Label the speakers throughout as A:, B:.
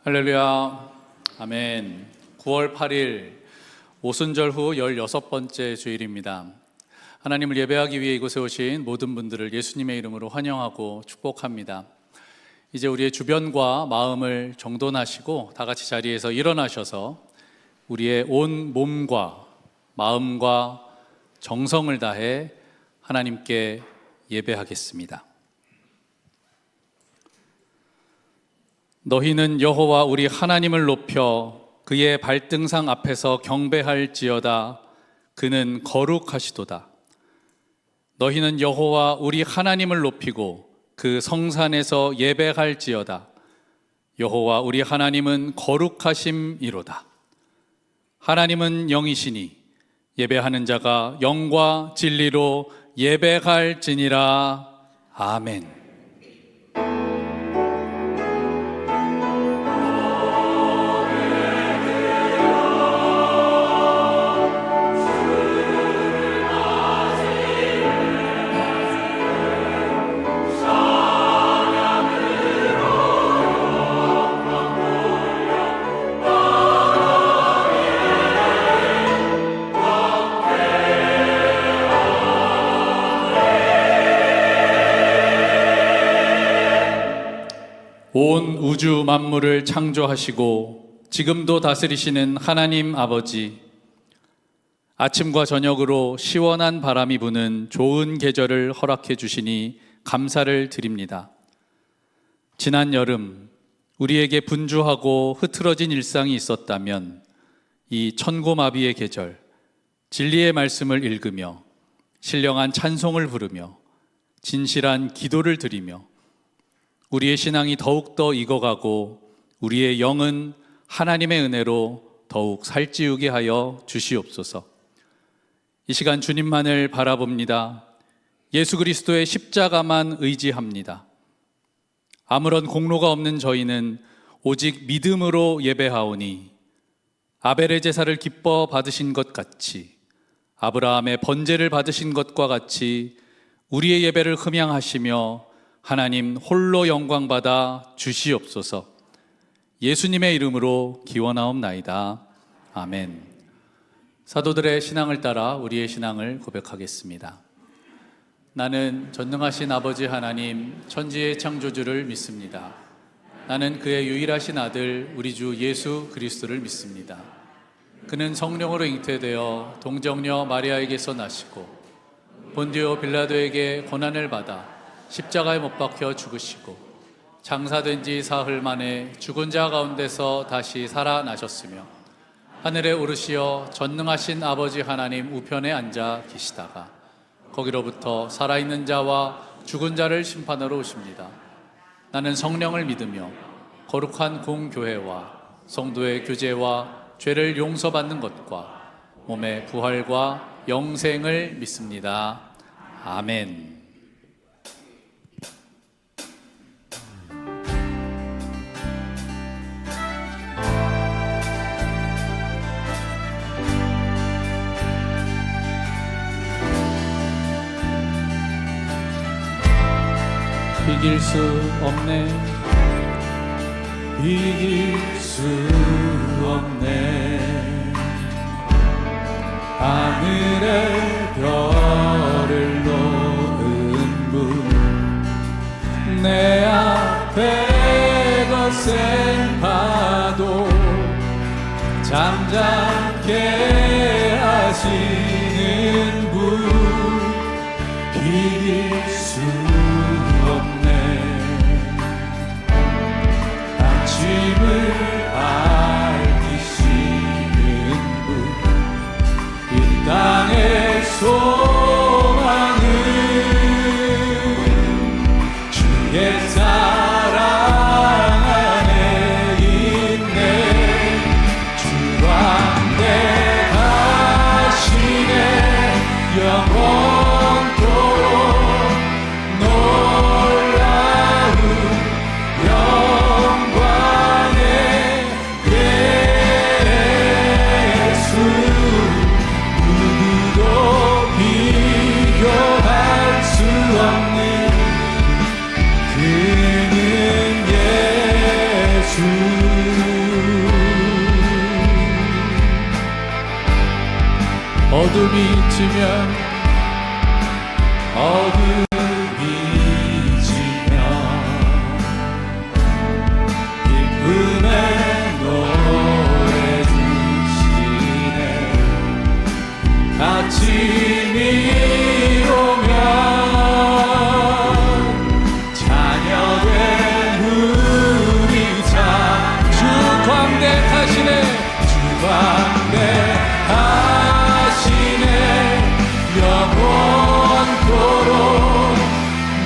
A: 할렐루야. 아멘. 9월 8일 오순절 후 16번째 주일입니다. 하나님을 예배하기 위해 이곳에 오신 모든 분들을 예수님의 이름으로 환영하고 축복합니다. 이제 우리의 주변과 마음을 정돈하시고 다 같이 자리에서 일어나셔서 우리의 온 몸과 마음과 정성을 다해 하나님께 예배하겠습니다. 너희는 여호와 우리 하나님을 높여 그의 발등상 앞에서 경배할지어다. 그는 거룩하시도다. 너희는 여호와 우리 하나님을 높이고 그 성산에서 예배할지어다. 여호와 우리 하나님은 거룩하심이로다. 하나님은 영이시니 예배하는 자가 영과 진리로 예배할지니라. 아멘. 온 우주 만물을 창조하시고 지금도 다스리시는 하나님 아버지, 아침과 저녁으로 시원한 바람이 부는 좋은 계절을 허락해 주시니 감사를 드립니다. 지난 여름 우리에게 분주하고 흐트러진 일상이 있었다면 이 천고마비의 계절, 진리의 말씀을 읽으며 신령한 찬송을 부르며 진실한 기도를 드리며 우리의 신앙이 더욱더 익어가고 우리의 영은 하나님의 은혜로 더욱 살찌우게 하여 주시옵소서. 이 시간 주님만을 바라봅니다. 예수 그리스도의 십자가만 의지합니다. 아무런 공로가 없는 저희는 오직 믿음으로 예배하오니 아벨의 제사를 기뻐 받으신 것 같이, 아브라함의 번제를 받으신 것과 같이 우리의 예배를 흠양하시며 하나님 홀로 영광받아 주시옵소서. 예수님의 이름으로 기원하옵나이다. 아멘. 사도들의 신앙을 따라 우리의 신앙을 고백하겠습니다. 나는 전능하신 아버지 하나님 천지의 창조주를 믿습니다. 나는 그의 유일하신 아들 우리 주 예수 그리스도를 믿습니다. 그는 성령으로 잉태되어 동정녀 마리아에게서 나시고 본디오 빌라도에게 고난을 받아 십자가에 못 박혀 죽으시고 장사된 지 사흘 만에 죽은 자 가운데서 다시 살아나셨으며 하늘에 오르시어 전능하신 아버지 하나님 우편에 앉아 계시다가 거기로부터 살아있는 자와 죽은 자를 심판하러 오십니다. 나는 성령을 믿으며 거룩한 공교회와 성도의 교제와 죄를 용서받는 것과 몸의 부활과 영생을 믿습니다. 아멘. 이길 수 없네, 이길 수 없네. 하늘의 별을 놓은 분, 내 앞에 거센 파도 잠잠케 하시는 분, 이길 수 아침을 밝히시는 분, 이 땅의 소망은 주의 사랑 안에 있네. 주와 내 어둠이 지면 어둠이 지면 기쁨의 노래 주시네 아침이 오면 자녀된 우리 자 주 광대하시네 주 광대하시네 영원토록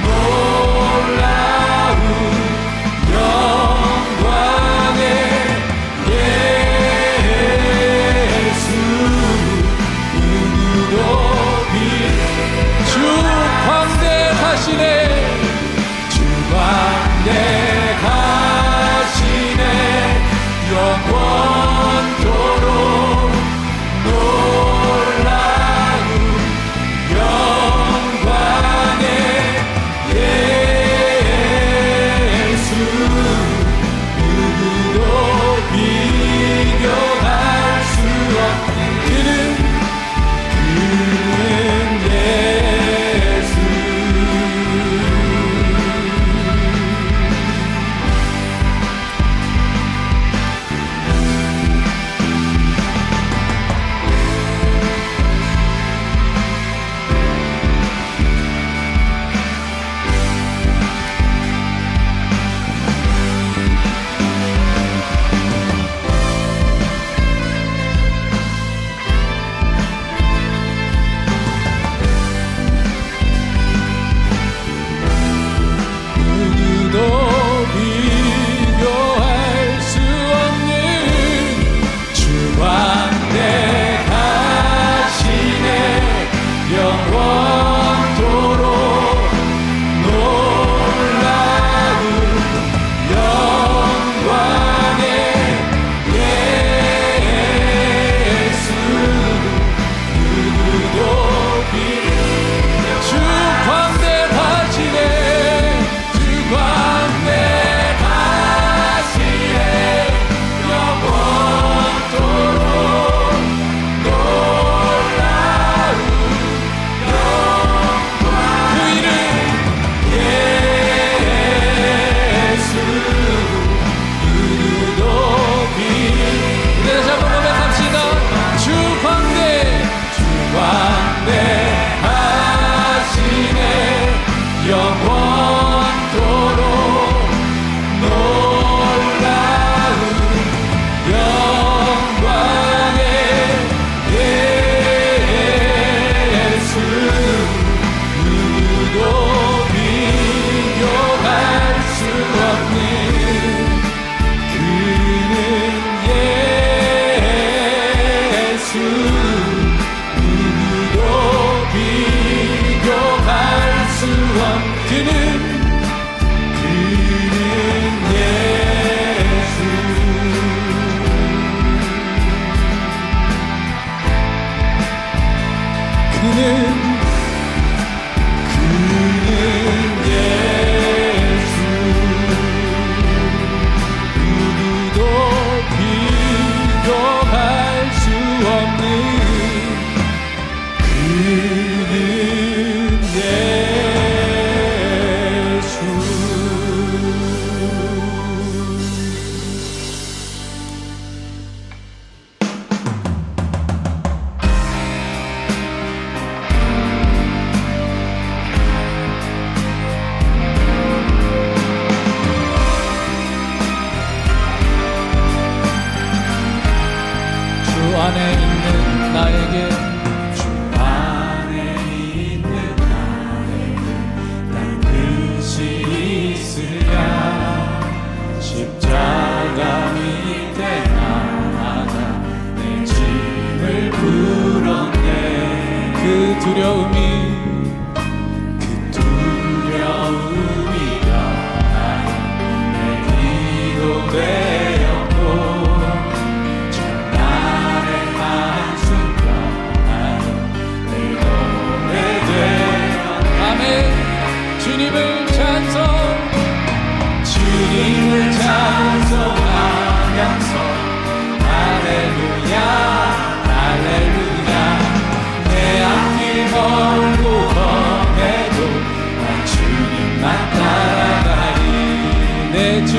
A: 놀라운 영광의 예수 누구도 주 광대하시네 주 광대하시네 영원토록 놀라운 영광의 예수 누구도 비교할 수 없는 그는 예수 누구도 비교할 수 없는 주 광대하시네 영원토록 놀라운 영광의 예수 누구도 주 광대하시네 주 광대하시네 영원토록 놀라운 영광 그 이름 예수 누구도 다시 한번 고백합시다 주 광대하시네 영원토록 놀라운 영광의 예수 누구도 비교할 수 없는 그는 예수 누구도 비교할 수 없는 그는 예수 그는 예수 누구도 비교할 수 없는 그는 예수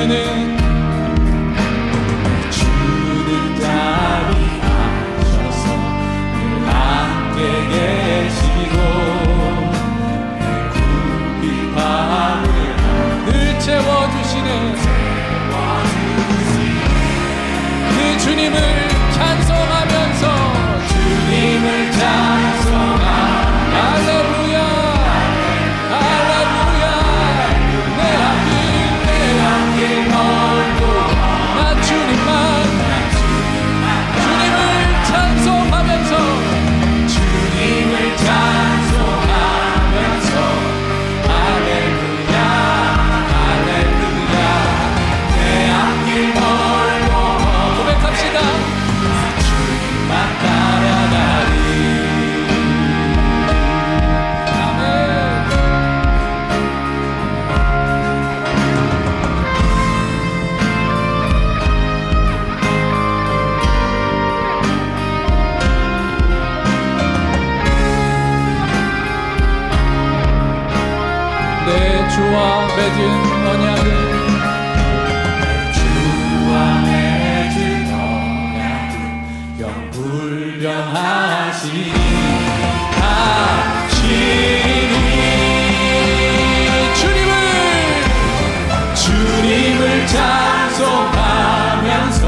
A: 주는 자비하셔서 늘 함께 계시고 내 굽이 밤을 늘 채워주시네. 그 주님을 찬송하면서 주님을 찬송하 할렐루야 할렐루야. 내 앞길 멀고 나 주님을 찬송하면서 주님을 찬송하면서 할렐루야 할렐루야. 내 앞길 멀고 고백합시다. 주님만 따라가리. 아멘. 내 주와 맺은 언약은 영불변하시니 주님을 찬송하면서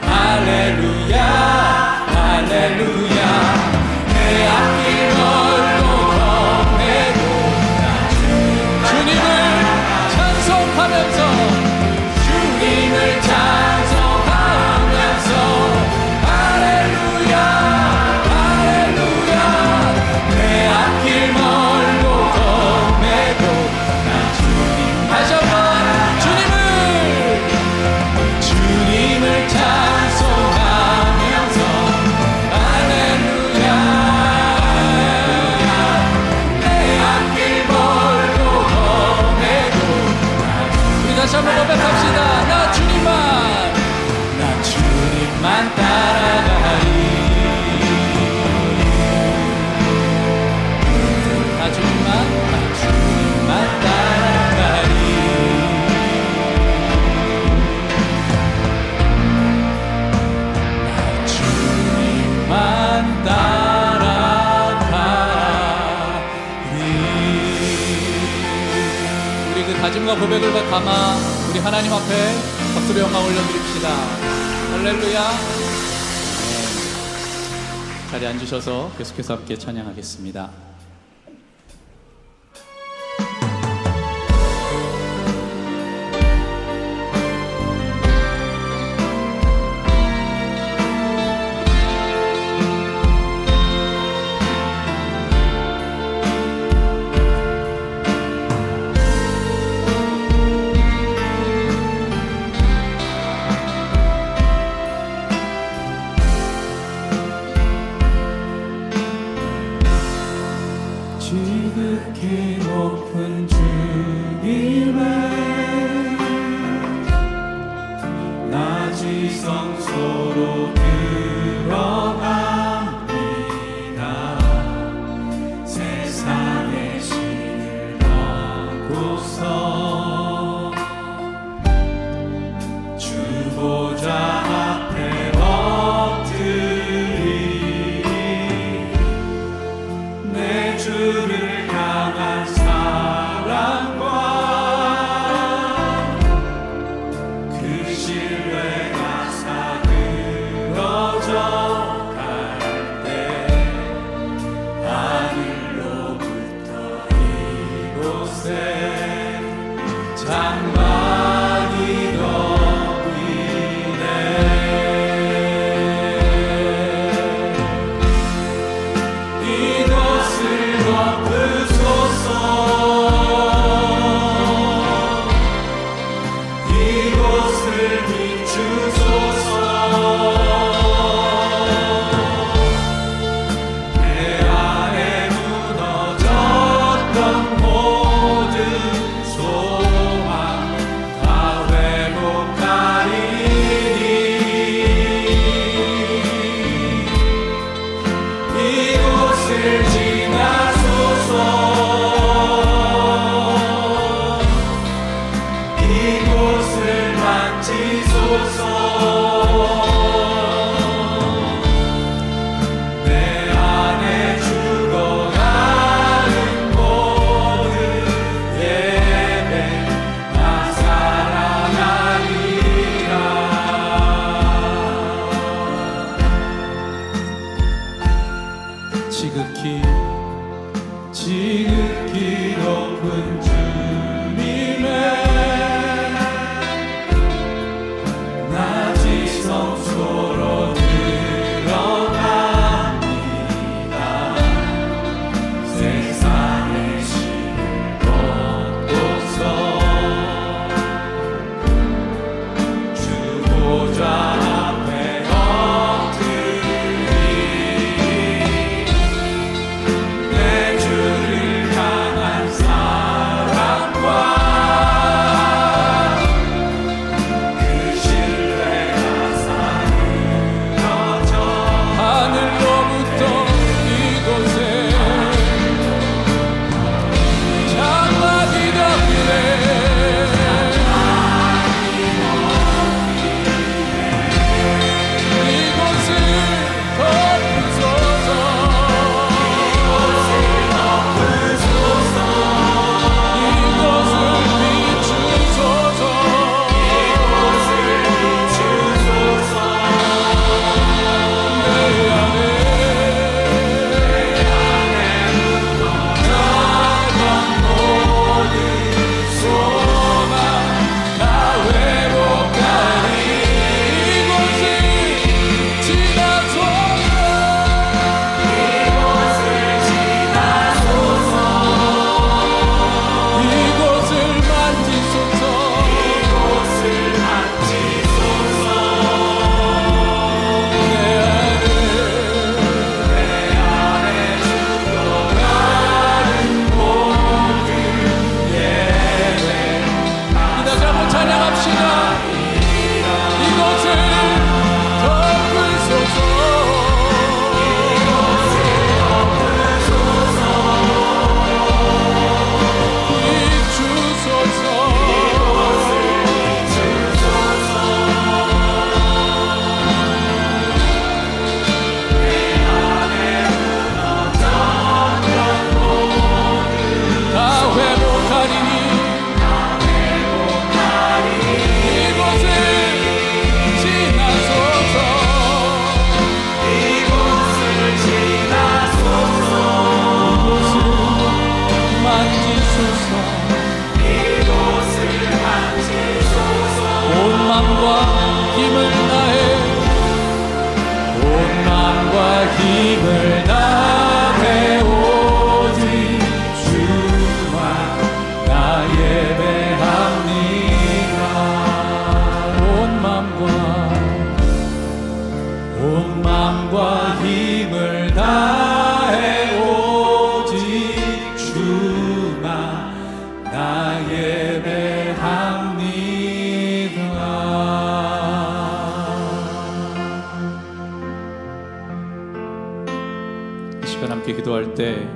A: 할렐루야 할렐루야. 내 앞길 멀고 험해도 주님을 찬송하면서 주님을 찬송하면서 할렐루야 할렐루야. 내 앞길 멀고 험해도 나 주님 다시 한번 주님을 찬송하면서 할렐루야. 내 앞길 멀고 험해도 우리 다시 한번 고백합시다. 나 주님만 따라가리. 나 주님만 따라가리. 주님만 따라가리. 우리 그 다짐과 고백을 담아 우리 하나님 앞에 박수로 영광 올려드립시다. 할렐루야. 자리에 앉으셔서 계속해서 함께 찬양하겠습니다. 지극히 높은 주님의 낮이 성소로 들어갑니다. 세상의 신을 벗고서 주 보좌 앞에 엎드리 내 주를 향한 사랑과 그 신뢰가 사그러져 갈 때 하늘로부터 이곳에 장막이 덮이네. 이곳을 덮으소서. 이곳을 비추소서. 내 안에 무너졌던 모든 소망을 주마 나 예배합니다. 이 시간 함께 기도할 때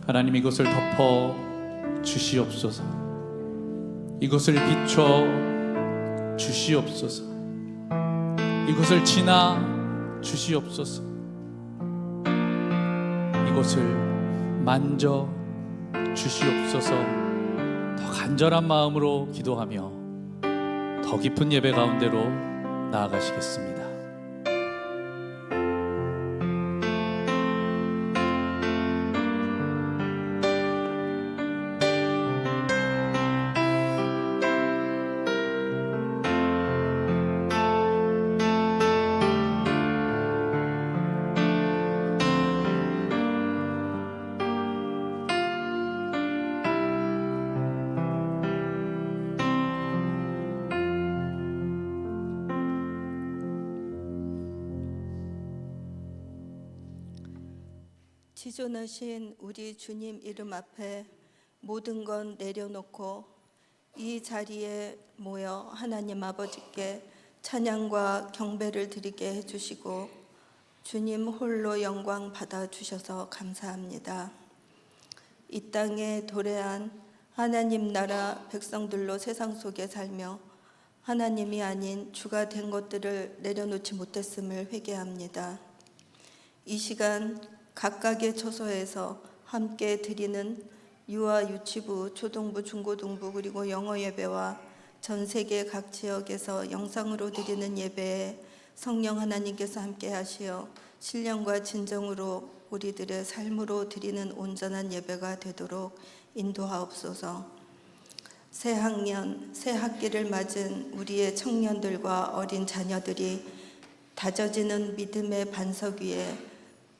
A: 하나님 이곳을 덮어 주시옵소서. 이곳을 비춰 주시옵소서. 이곳을 지나 주시옵소서. 이곳을 만져 주시옵소서. 더 간절한 마음으로 기도하며 더 깊은 예배 가운데로 나아가시겠습니다.
B: 지존하신 우리 주님 이름 앞에 모든 건 내려놓고 이 자리에 모여 하나님 아버지께 찬양과 경배를 드리게 해주시고 주님 홀로 영광 받아주셔서 감사합니다. 이 땅에 도래한 하나님 나라 백성들로 세상 속에 살며 하나님이 아닌 주가 된 것들을 내려놓지 못했음을 회개합니다. 이 시간 각각의 처소에서 함께 드리는 유아, 유치부, 초등부, 중고등부 그리고 영어 예배와 전 세계 각 지역에서 영상으로 드리는 예배에 성령 하나님께서 함께 하시어 신령과 진정으로 우리들의 삶으로 드리는 온전한 예배가 되도록 인도하옵소서. 새 학년, 새 학기를 맞은 우리의 청년들과 어린 자녀들이 다져지는 믿음의 반석 위에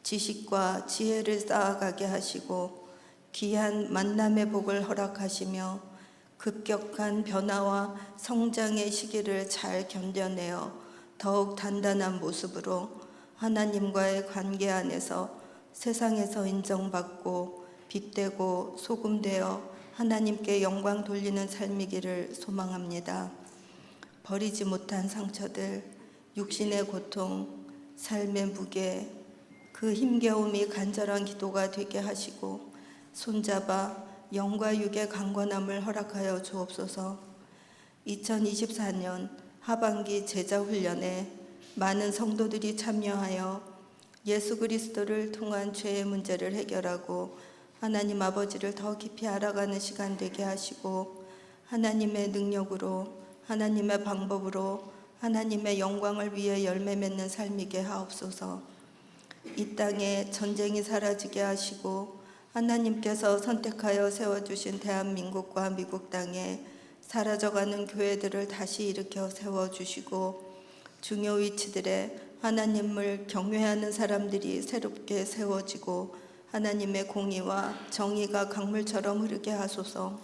B: 지식과 지혜를 쌓아가게 하시고 귀한 만남의 복을 허락하시며 급격한 변화와 성장의 시기를 잘 견뎌내어 더욱 단단한 모습으로 하나님과의 관계 안에서 세상에서 인정받고 빛되고 소금되어 하나님께 영광 돌리는 삶이기를 소망합니다. 버리지 못한 상처들, 육신의 고통, 삶의 무게, 그 힘겨움이 간절한 기도가 되게 하시고 손잡아 영과 육의 강건함을 허락하여 주옵소서. 2024년 하반기 제자훈련에 많은 성도들이 참여하여 예수 그리스도를 통한 죄의 문제를 해결하고 하나님 아버지를 더 깊이 알아가는 시간 되게 하시고 하나님의 능력으로 하나님의 방법으로 하나님의 영광을 위해 열매 맺는 삶이게 하옵소서. 이 땅에 전쟁이 사라지게 하시고 하나님께서 선택하여 세워주신 대한민국과 미국 땅에 사라져가는 교회들을 다시 일으켜 세워주시고 중요 위치들에 하나님을 경외하는 사람들이 새롭게 세워지고 하나님의 공의와 정의가 강물처럼 흐르게 하소서.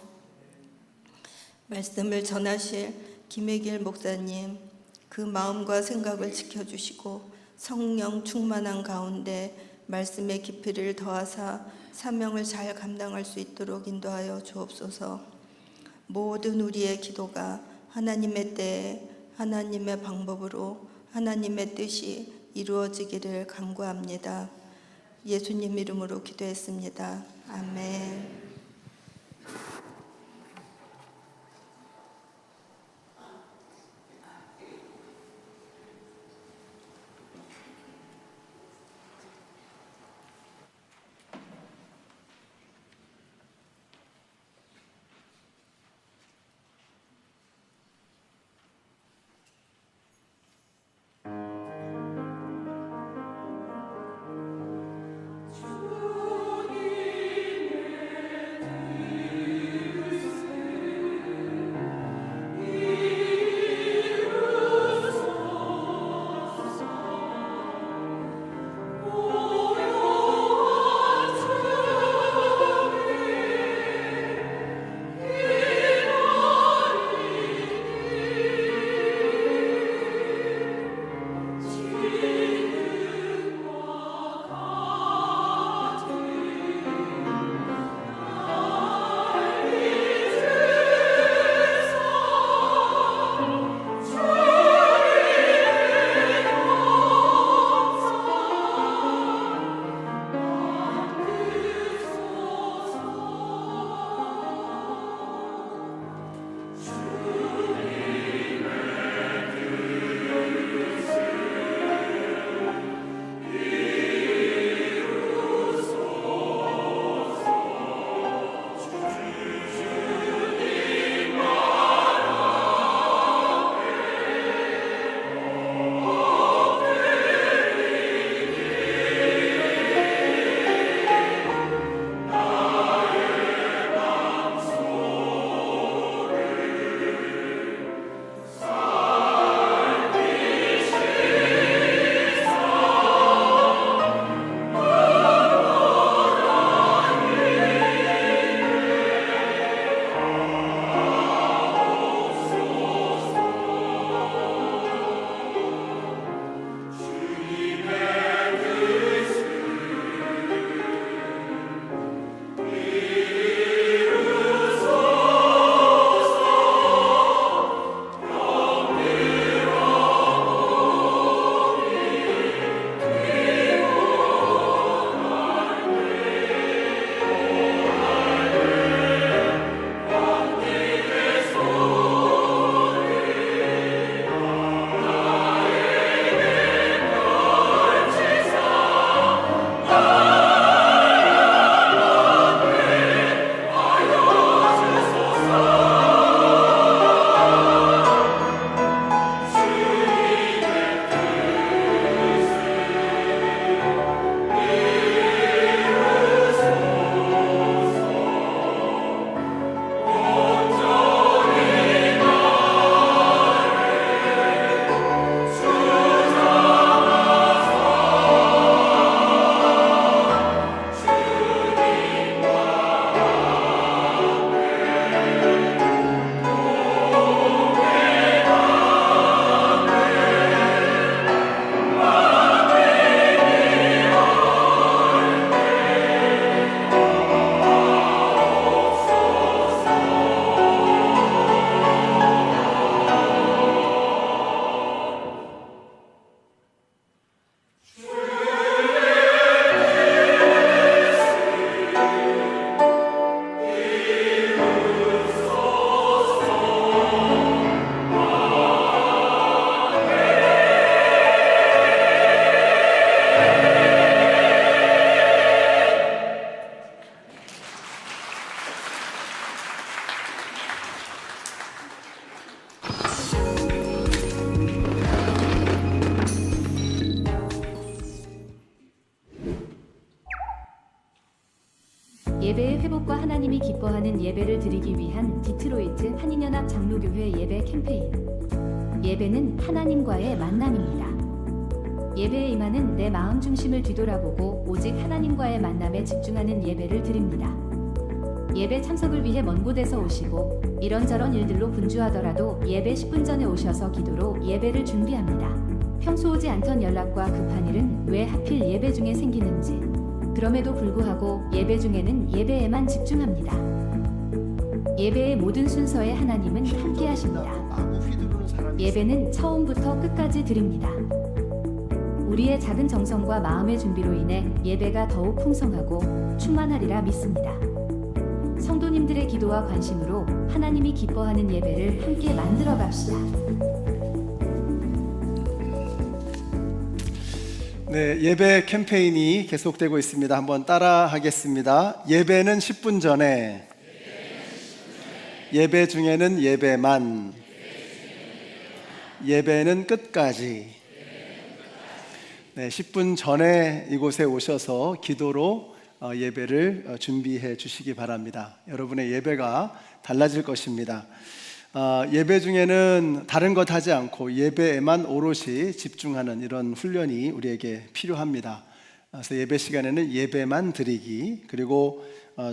B: 말씀을 전하실 김혜길 목사님 그 마음과 생각을 지켜주시고 성령 충만한 가운데 말씀의 깊이를 더하사 사명을 잘 감당할 수 있도록 인도하여 주옵소서. 모든 우리의 기도가 하나님의 때에 하나님의 방법으로 하나님의 뜻이 이루어지기를 간구합니다. 예수님 이름으로 기도했습니다. 아멘.
C: 천국과 하나님이 기뻐하는 예배를 드리기 위한 디트로이트 한인연합 장로교회 예배 캠페인. 예배는 하나님과의 만남입니다. 예배에 임하는 내 마음 중심을 뒤돌아보고 오직 하나님과의 만남에 집중하는 예배를 드립니다. 예배 참석을 위해 먼 곳에서 오시고 이런저런 일들로 분주하더라도 예배 10분 전에 오셔서 기도로 예배를 준비합니다. 평소 오지 않던 연락과 급한 일은 왜 하필 예배 중에 생기는지, 그럼에도 불구하고 예배 중에는 예배에만 집중합니다. 예배의 모든 순서에 하나님은 함께 하십니다. 예배는 처음부터 끝까지 드립니다. 우리의 작은 정성과 마음의 준비로 인해 예배가 더욱 풍성하고 충만하리라 믿습니다. 성도님들의 기도와 관심으로 하나님이 기뻐하는 예배를 함께 만들어 갑시다.
D: 네, 예배 캠페인이 계속되고 있습니다. 한번 따라 하겠습니다. 예배는 10분 전에, 예배 중에는 예배만, 예배는 끝까지. 네, 10분 전에 이곳에 오셔서 기도로 예배를 준비해 주시기 바랍니다. 여러분의 예배가 달라질 것입니다. 예배 중에는 다른 것 하지 않고 예배에만 오롯이 집중하는 이런 훈련이 우리에게 필요합니다. 그래서 예배 시간에는 예배만 드리기, 그리고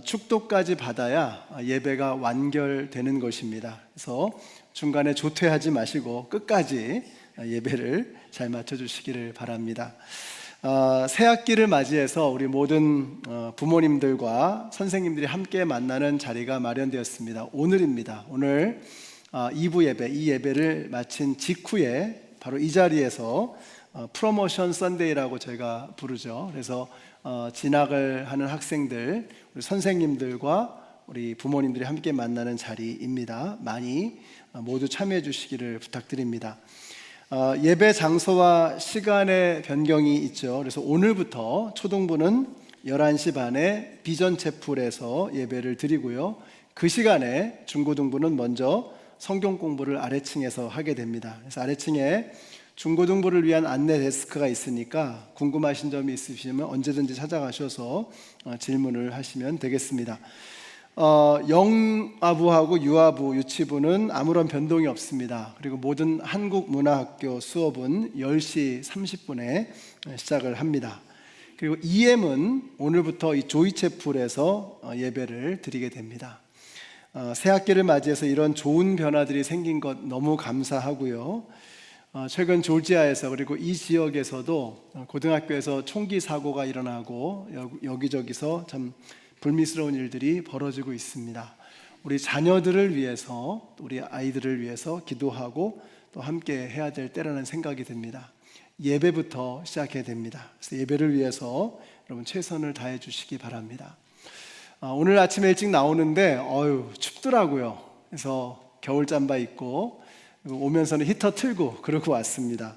D: 축도까지 받아야 예배가 완결되는 것입니다. 그래서 중간에 조퇴하지 마시고 끝까지 예배를 잘 맞춰주시기를 바랍니다. 새 학기를 맞이해서 우리 모든 부모님들과 선생님들이 함께 만나는 자리가 마련되었습니다. 오늘입니다. 오늘 2부 예배, 이 예배를 마친 직후에 바로 이 자리에서 프로모션 선데이라고 저희가 부르죠. 그래서 진학을 하는 학생들, 우리 선생님들과 우리 부모님들이 함께 만나는 자리입니다. 많이 모두 참여해 주시기를 부탁드립니다. 예배 장소와 시간의 변경이 있죠. 그래서 오늘부터 초등부는 11시 반에 비전 채플에서 예배를 드리고요. 그 시간에 중고등부는 먼저 성경 공부를 아래층에서 하게 됩니다. 그래서 아래층에 중고등부를 위한 안내 데스크가 있으니까 궁금하신 점이 있으시면 언제든지 찾아가셔서 질문을 하시면 되겠습니다. 영아부하고 유아부, 유치부는 아무런 변동이 없습니다. 그리고 모든 한국문화학교 수업은 10시 30분에 시작을 합니다. 그리고 EM은 오늘부터 이 조이채플에서 예배를 드리게 됩니다. 새 학기를 맞이해서 이런 좋은 변화들이 생긴 것 너무 감사하고요. 최근 조지아에서 그리고 이 지역에서도 고등학교에서 총기 사고가 일어나고 여기저기서 참 불미스러운 일들이 벌어지고 있습니다. 우리 자녀들을 위해서, 우리 아이들을 위해서 기도하고 또 함께 해야 될 때라는 생각이 듭니다. 예배부터 시작해야 됩니다. 그래서 예배를 위해서 여러분 최선을 다해 주시기 바랍니다. 오늘 아침에 일찍 나오는데 춥더라고요. 그래서 겨울 잠바 입고 오면서는 히터 틀고 그러고 왔습니다.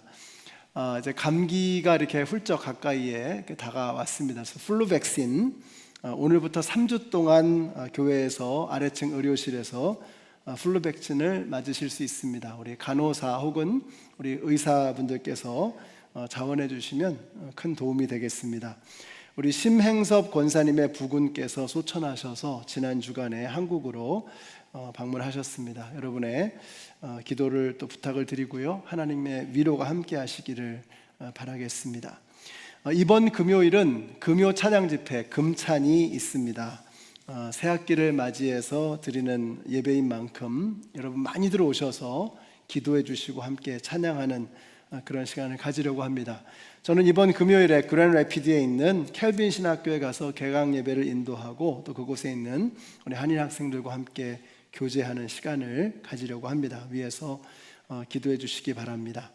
D: 이제 감기가 이렇게 훌쩍 가까이에 다가왔습니다. 그래서 플루 백신 오늘부터 3주 동안 교회에서 아래층 의료실에서 플루 백신을 맞으실 수 있습니다. 우리 간호사 혹은 우리 의사분들께서 자원해 주시면 큰 도움이 되겠습니다. 우리 심행섭 권사님의 부군께서 소천하셔서 지난 주간에 한국으로 방문하셨습니다. 여러분의 기도를 또 부탁을 드리고요. 하나님의 위로가 함께 하시기를 바라겠습니다. 이번 금요일은 금요 찬양 집회 금찬이 있습니다. 새 학기를 맞이해서 드리는 예배인 만큼 여러분 많이들 오셔서 기도해 주시고 함께 찬양하는 그런 시간을 가지려고 합니다. 저는 이번 금요일에 그랜래피드에 있는 켈빈 신학교에 가서 개강 예배를 인도하고 또 그곳에 있는 우리 한인 학생들과 함께 교제하는 시간을 가지려고 합니다. 위에서 기도해 주시기 바랍니다.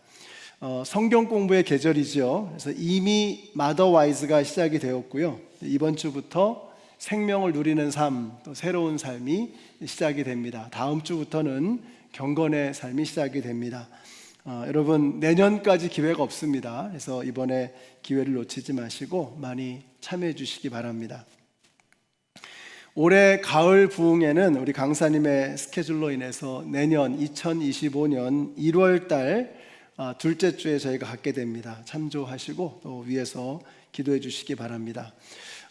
D: 성경 공부의 계절이죠. 그래서 이미 마더와이즈가 시작이 되었고요. 이번 주부터 생명을 누리는 삶, 또 새로운 삶이 시작이 됩니다. 다음 주부터는 경건의 삶이 시작이 됩니다. 여러분 내년까지 기회가 없습니다. 그래서 이번에 기회를 놓치지 마시고 많이 참여해 주시기 바랍니다. 올해 가을 부흥회는 우리 강사님의 스케줄로 인해서 내년 2025년 1월 달 둘째 주에 저희가 갖게 됩니다. 참조하시고 또 위에서 기도해 주시기 바랍니다.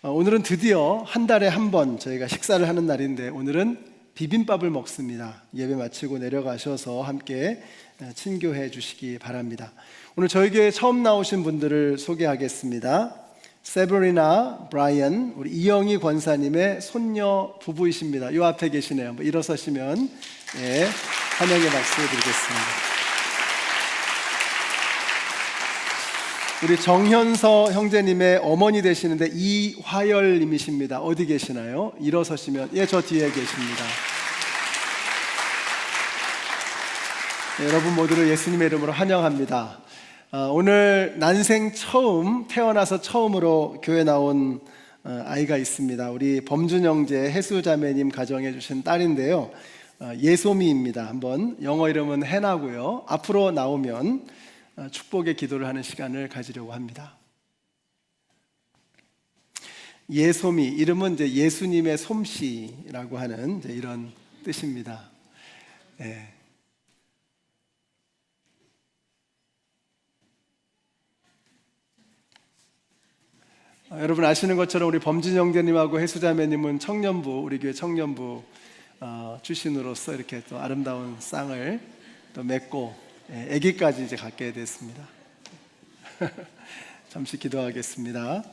D: 오늘은 드디어 한 달에 한 번 저희가 식사를 하는 날인데 오늘은 비빔밥을 먹습니다. 예배 마치고 내려가셔서 함께 친교해 주시기 바랍니다. 오늘 저희 교회 처음 나오신 분들을 소개하겠습니다. 세브리나 브라이언, 우리 이영희 권사님의 손녀 부부이십니다. 이 앞에 계시네요. 일어서시면 환영의 박수 드리겠습니다. 우리 정현서 형제님의 어머니 되시는데 이화열님이십니다. 어디 계시나요? 일어서시면 저 뒤에 계십니다. 여러분 모두를 예수님의 이름으로 환영합니다. 오늘 난생 처음 태어나서 처음으로 교회 나온 아이가 있습니다. 우리 범준 형제 해수자매님 가정해 주신 딸인데요. 예소미입니다. 한번 영어 이름은 해나고요. 앞으로 나오면 축복의 기도를 하는 시간을 가지려고 합니다. 예소미 이름은 이제 예수님의 솜씨라고 하는 이제 이런 뜻입니다. 네. 여러분 아시는 것처럼 우리 범진 형제님하고 해수자매님은 청년부, 우리 교회 청년부 출신으로서 이렇게 또 아름다운 쌍을 또 맺고 아기까지 이제 갖게 됐습니다. 잠시 기도하겠습니다.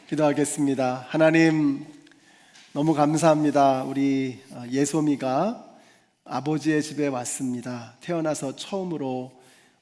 D: 기도하겠습니다. 하나님 너무 감사합니다. 우리 예소미가 아버지의 집에 왔습니다. 태어나서 처음으로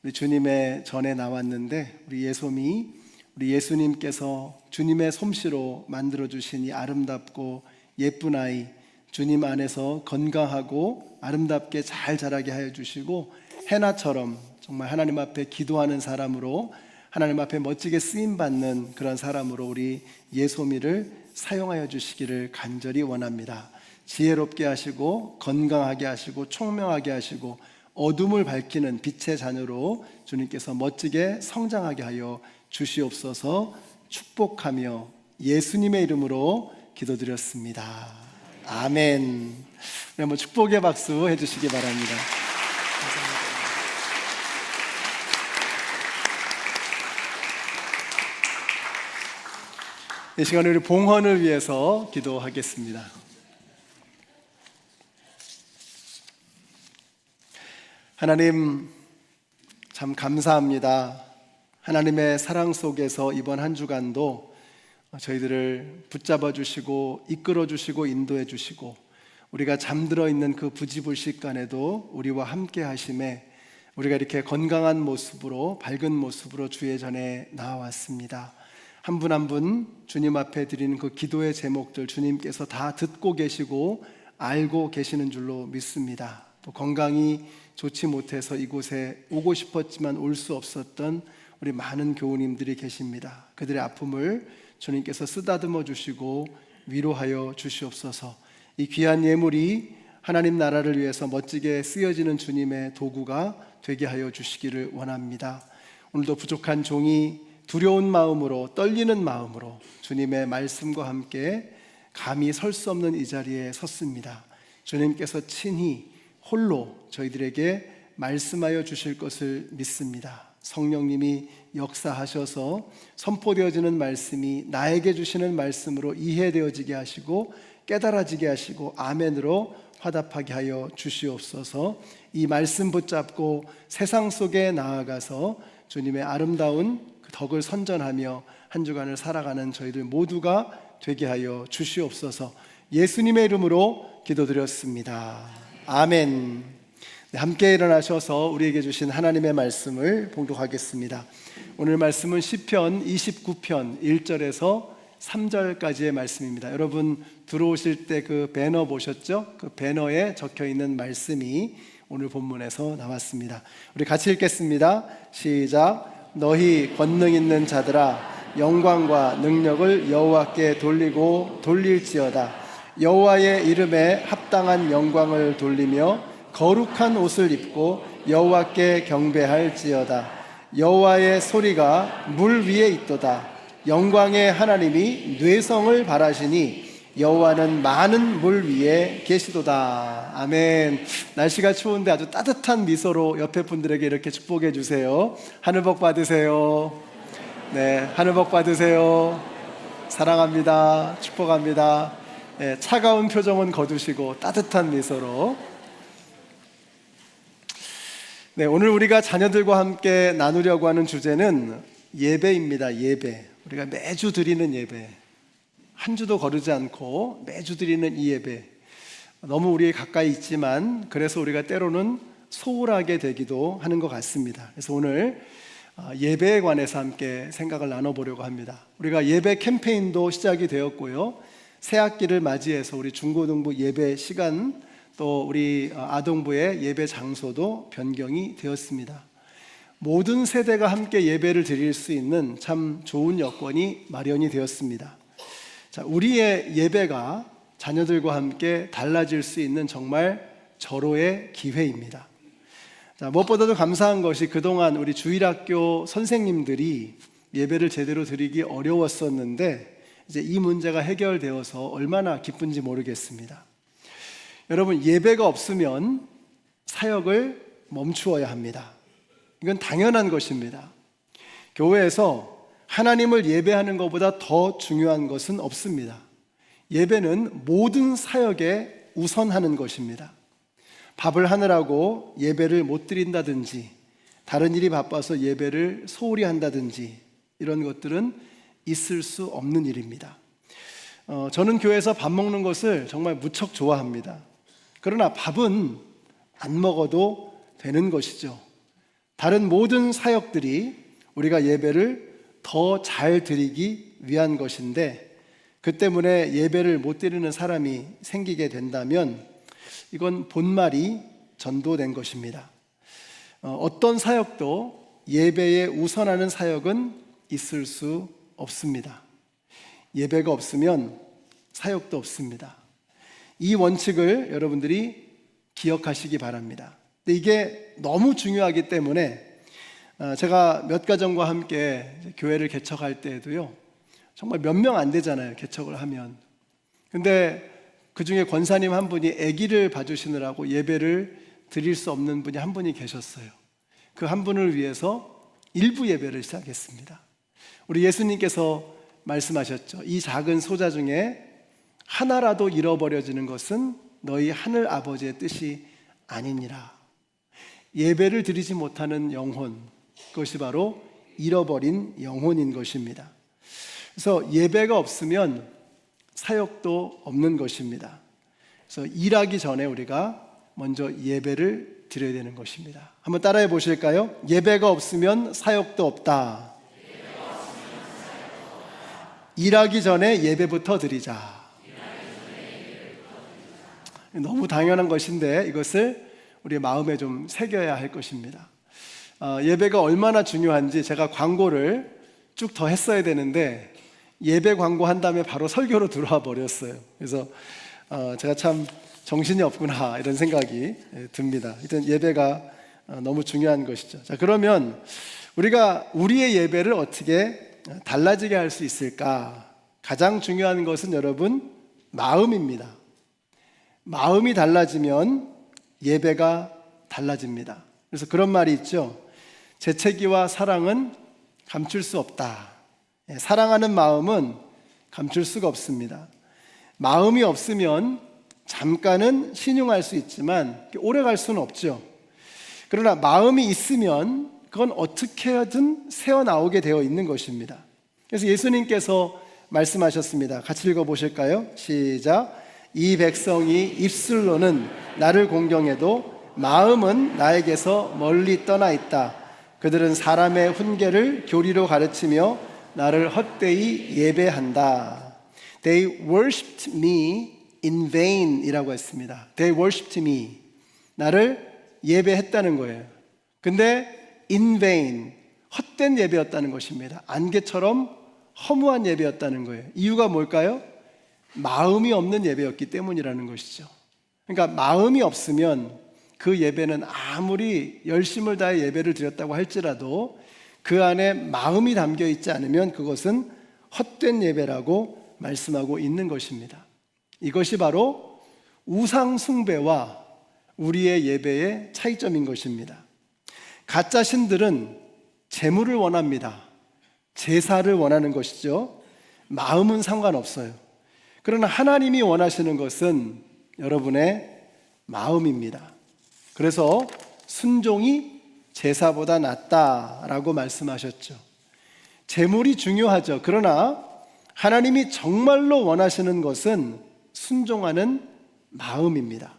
D: 우리 주님의 전에 나왔는데 우리 예소미, 우리 예수님께서 주님의 솜씨로 만들어주신 이 아름답고 예쁜 아이, 주님 안에서 건강하고 아름답게 잘 자라게 하여 주시고 해나처럼 정말 하나님 앞에 기도하는 사람으로 하나님 앞에 멋지게 쓰임받는 그런 사람으로 우리 예소미를 사용하여 주시기를 간절히 원합니다. 지혜롭게 하시고 건강하게 하시고 총명하게 하시고 어둠을 밝히는 빛의 자녀로 주님께서 멋지게 성장하게 하여 주시옵소서. 축복하며 예수님의 이름으로 기도드렸습니다. 아멘. 한번 축복의 박수 해주시기 바랍니다. 이 시간에 우리 봉헌을 위해서 기도하겠습니다. 하나님 참 감사합니다. 하나님의 사랑 속에서 이번 한 주간도 저희들을 붙잡아 주시고 이끌어 주시고 인도해 주시고 우리가 잠들어 있는 그 부지불식간에도 우리와 함께 하심에 우리가 이렇게 건강한 모습으로 밝은 모습으로 주의 전에 나와왔습니다. 한 분 한 분 주님 앞에 드리는 그 기도의 제목들 주님께서 다 듣고 계시고 알고 계시는 줄로 믿습니다. 또 건강이 좋지 못해서 이곳에 오고 싶었지만 올 수 없었던 우리 많은 교우님들이 계십니다. 그들의 아픔을 주님께서 쓰다듬어 주시고 위로하여 주시옵소서. 이 귀한 예물이 하나님 나라를 위해서 멋지게 쓰여지는 주님의 도구가 되게 하여 주시기를 원합니다. 오늘도 부족한 종이 두려운 마음으로 떨리는 마음으로 주님의 말씀과 함께 감히 설 수 없는 이 자리에 섰습니다. 주님께서 친히 홀로 저희들에게 말씀하여 주실 것을 믿습니다. 성령님이 역사하셔서 선포되어지는 말씀이 나에게 주시는 말씀으로 이해되어지게 하시고 깨달아지게 하시고 아멘으로 화답하게 하여 주시옵소서. 이 말씀 붙잡고 세상 속에 나아가서 주님의 아름다운 그 덕을 선전하며 한 주간을 살아가는 저희들 모두가 되게 하여 주시옵소서. 예수님의 이름으로 기도드렸습니다. 아멘. 네, 함께 일어나셔서 우리에게 주신 하나님의 말씀을 봉독하겠습니다. 오늘 말씀은 시편 29편 1절에서 3절까지의 말씀입니다. 여러분 들어오실 때 그 배너 보셨죠? 그 배너에 적혀 있는 말씀이 오늘 본문에서 나왔습니다. 우리 같이 읽겠습니다. 시작. 너희 권능 있는 자들아 영광과 능력을 여호와께 돌리고 돌릴지어다. 여호와의 이름에 합당한 영광을 돌리며 거룩한 옷을 입고 여호와께 경배할지어다. 여호와의 소리가 물 위에 있도다. 영광의 하나님이 뇌성을 바라시니 여호와는 많은 물 위에 계시도다. 아멘. 날씨가 추운데 아주 따뜻한 미소로 옆에 분들에게 이렇게 축복해 주세요. 하늘 복 받으세요. 네, 하늘 복 받으세요. 사랑합니다. 축복합니다. 네, 차가운 표정은 거두시고 따뜻한 미소로. 네, 오늘 우리가 자녀들과 함께 나누려고 하는 주제는 예배입니다. 예배. 우리가 매주 드리는 예배. 한 주도 거르지 않고 매주 드리는 이 예배. 너무 우리에 가까이 있지만 그래서 우리가 때로는 소홀하게 되기도 하는 것 같습니다. 그래서 오늘 예배에 관해서 함께 생각을 나눠보려고 합니다. 우리가 예배 캠페인도 시작이 되었고요. 새 학기를 맞이해서 우리 중고등부 예배 시간 또 우리 아동부의 예배 장소도 변경이 되었습니다. 모든 세대가 함께 예배를 드릴 수 있는 참 좋은 여건이 마련이 되었습니다. 자, 우리의 예배가 자녀들과 함께 달라질 수 있는 정말 절호의 기회입니다. 자, 무엇보다도 감사한 것이 그동안 우리 주일학교 선생님들이 예배를 제대로 드리기 어려웠었는데 이제 이 문제가 해결되어서 얼마나 기쁜지 모르겠습니다. 여러분, 예배가 없으면 사역을 멈추어야 합니다. 이건 당연한 것입니다. 교회에서 하나님을 예배하는 것보다 더 중요한 것은 없습니다. 예배는 모든 사역에 우선하는 것입니다. 밥을 하느라고 예배를 못 드린다든지 다른 일이 바빠서 예배를 소홀히 한다든지 이런 것들은 있을 수 없는 일입니다. 저는 교회에서 밥 먹는 것을 정말 무척 좋아합니다. 그러나 밥은 안 먹어도 되는 것이죠. 다른 모든 사역들이 우리가 예배를 더 잘 드리기 위한 것인데 그 때문에 예배를 못 드리는 사람이 생기게 된다면 이건 본말이 전도된 것입니다. 어떤 사역도 예배에 우선하는 사역은 있을 수 없습니다. 예배가 없으면 사역도 없습니다. 이 원칙을 여러분들이 기억하시기 바랍니다. 근데 이게 너무 중요하기 때문에 제가 몇 가정과 함께 교회를 개척할 때에도요, 정말 몇 명 안 되잖아요, 개척을 하면. 근데 그 중에 권사님 한 분이 아기를 봐주시느라고 예배를 드릴 수 없는 분이 한 분이 계셨어요. 그 한 분을 위해서 일부 예배를 시작했습니다. 우리 예수님께서 말씀하셨죠. 이 작은 소자 중에 하나라도 잃어버려지는 것은 너희 하늘 아버지의 뜻이 아니니라. 예배를 드리지 못하는 영혼, 그것이 바로 잃어버린 영혼인 것입니다. 그래서 예배가 없으면 사역도 없는 것입니다. 그래서 일하기 전에 우리가 먼저 예배를 드려야 되는 것입니다. 한번 따라해 보실까요? 예배가 없으면 사역도 없다. 일하기 전에 예배부터 드리자. 너무 당연한 것인데 이것을 우리의 마음에 좀 새겨야 할 것입니다. 예배가 얼마나 중요한지 제가 광고를 쭉 더 했어야 되는데 예배 광고 한 다음에 바로 설교로 들어와 버렸어요. 그래서 제가 참 정신이 없구나 이런 생각이 듭니다. 일단 예배가 너무 중요한 것이죠. 자, 그러면 우리가 우리의 예배를 어떻게 달라지게 할 수 있을까? 가장 중요한 것은 여러분 마음입니다. 마음이 달라지면 예배가 달라집니다. 그래서 그런 말이 있죠. 재채기와 사랑은 감출 수 없다. 사랑하는 마음은 감출 수가 없습니다. 마음이 없으면 잠깐은 신용할 수 있지만 오래 갈 수는 없죠. 그러나 마음이 있으면 그건 어떻게든 새어나오게 되어 있는 것입니다. 그래서 예수님께서 말씀하셨습니다. 같이 읽어보실까요? 시작. 이 백성이 입술로는 나를 공경해도 마음은 나에게서 멀리 떠나 있다. 그들은 사람의 훈계를 교리로 가르치며 나를 헛되이 예배한다. They worshipped me in vain 이라고 했습니다. They worshipped me. 나를 예배했다는 거예요. 근데 in vain, 헛된 예배였다는 것입니다. 안개처럼 허무한 예배였다는 거예요. 이유가 뭘까요? 마음이 없는 예배였기 때문이라는 것이죠. 그러니까 마음이 없으면 그 예배는 아무리 열심을 다해 예배를 드렸다고 할지라도 그 안에 마음이 담겨 있지 않으면 그것은 헛된 예배라고 말씀하고 있는 것입니다. 이것이 바로 우상 숭배와 우리의 예배의 차이점인 것입니다. 가짜 신들은 재물을 원합니다. 제사를 원하는 것이죠. 마음은 상관없어요. 그러나 하나님이 원하시는 것은 여러분의 마음입니다. 그래서 순종이 제사보다 낫다라고 말씀하셨죠. 재물이 중요하죠. 그러나 하나님이 정말로 원하시는 것은 순종하는 마음입니다.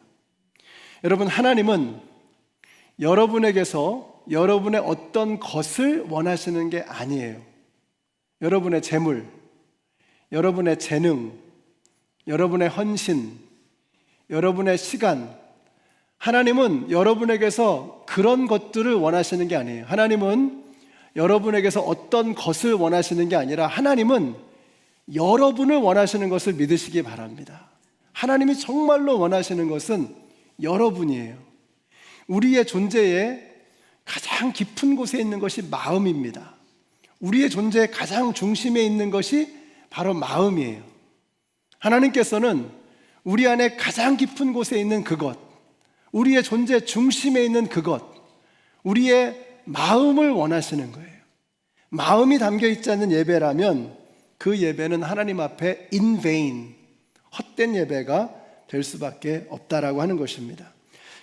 D: 여러분, 하나님은 여러분에게서 여러분의 어떤 것을 원하시는 게 아니에요. 여러분의 재물, 여러분의 재능, 여러분의 헌신, 여러분의 시간, 하나님은 여러분에게서 그런 것들을 원하시는 게 아니에요. 하나님은 여러분에게서 어떤 것을 원하시는 게 아니라 하나님은 여러분을 원하시는 것을 믿으시기 바랍니다. 하나님이 정말로 원하시는 것은 여러분이에요. 우리의 존재의 가장 깊은 곳에 있는 것이 마음입니다. 우리의 존재의 가장 중심에 있는 것이 바로 마음이에요. 하나님께서는 우리 안에 가장 깊은 곳에 있는 그것, 우리의 존재 중심에 있는 그것, 우리의 마음을 원하시는 거예요. 마음이 담겨 있지 않는 예배라면 그 예배는 하나님 앞에 in vain, 헛된 예배가 될 수밖에 없다라고 하는 것입니다.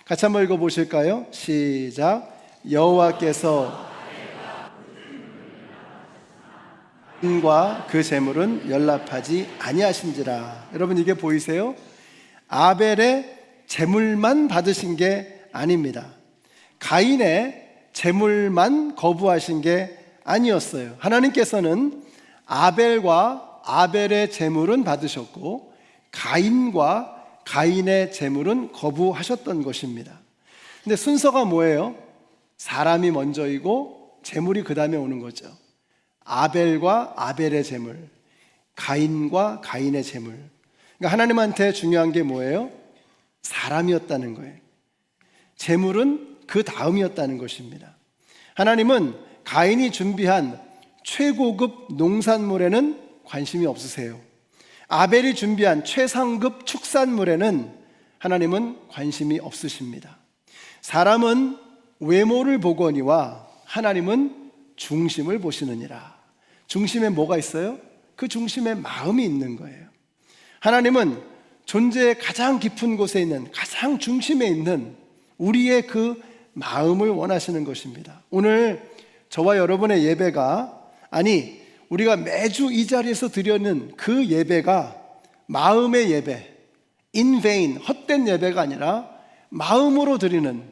D: 같이 한번 읽어보실까요? 시작. 여호와께서 과 그 재물은 연락하지 아니하신지라. 여러분, 이게 보이세요? 아벨의 재물만 받으신 게 아닙니다. 가인의 재물만 거부하신 게 아니었어요. 하나님께서는 아벨과 아벨의 재물은 받으셨고 가인과 가인의 재물은 거부하셨던 것입니다. 근데 순서가 뭐예요? 사람이 먼저이고 재물이 그 다음에 오는 거죠. 아벨과 아벨의 재물, 가인과 가인의 재물. 그러니까 하나님한테 중요한 게 뭐예요? 사람이었다는 거예요. 재물은 그 다음이었다는 것입니다. 하나님은 가인이 준비한 최고급 농산물에는 관심이 없으세요. 아벨이 준비한 최상급 축산물에는 하나님은 관심이 없으십니다. 사람은 외모를 보거니와 하나님은 중심을 보시느니라. 중심에 뭐가 있어요? 그 중심에 마음이 있는 거예요. 하나님은 존재의 가장 깊은 곳에 있는, 가장 중심에 있는 우리의 그 마음을 원하시는 것입니다. 오늘 저와 여러분의 예배가, 아니 우리가 매주 이 자리에서 드리는 그 예배가 마음의 예배, in vain, 헛된 예배가 아니라 마음으로 드리는,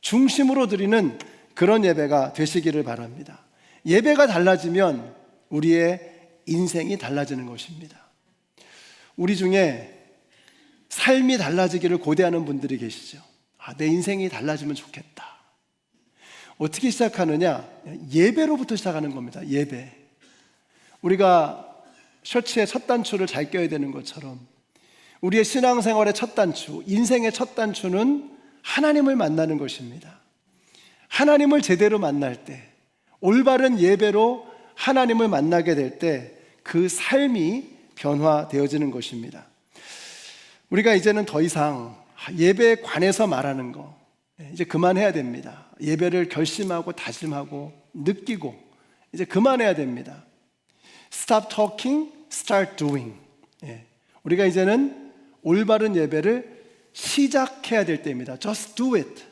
D: 중심으로 드리는 그런 예배가 되시기를 바랍니다. 예배가 달라지면 우리의 인생이 달라지는 것입니다. 우리 중에 삶이 달라지기를 고대하는 분들이 계시죠. 내 인생이 달라지면 좋겠다. 어떻게 시작하느냐? 예배로부터 시작하는 겁니다. 예배. 우리가 셔츠의 첫 단추를 잘 껴야 되는 것처럼 우리의 신앙생활의 첫 단추, 인생의 첫 단추는 하나님을 만나는 것입니다. 하나님을 제대로 만날 때, 올바른 예배로 하나님을 만나게 될 때 그 삶이 변화되어지는 것입니다. 우리가 이제는 더 이상 예배에 관해서 말하는 거 이제 그만해야 됩니다. 예배를 결심하고 다짐하고 느끼고 이제 그만해야 됩니다. Stop talking, start doing. 우리가 이제는 올바른 예배를 시작해야 될 때입니다. Just do it.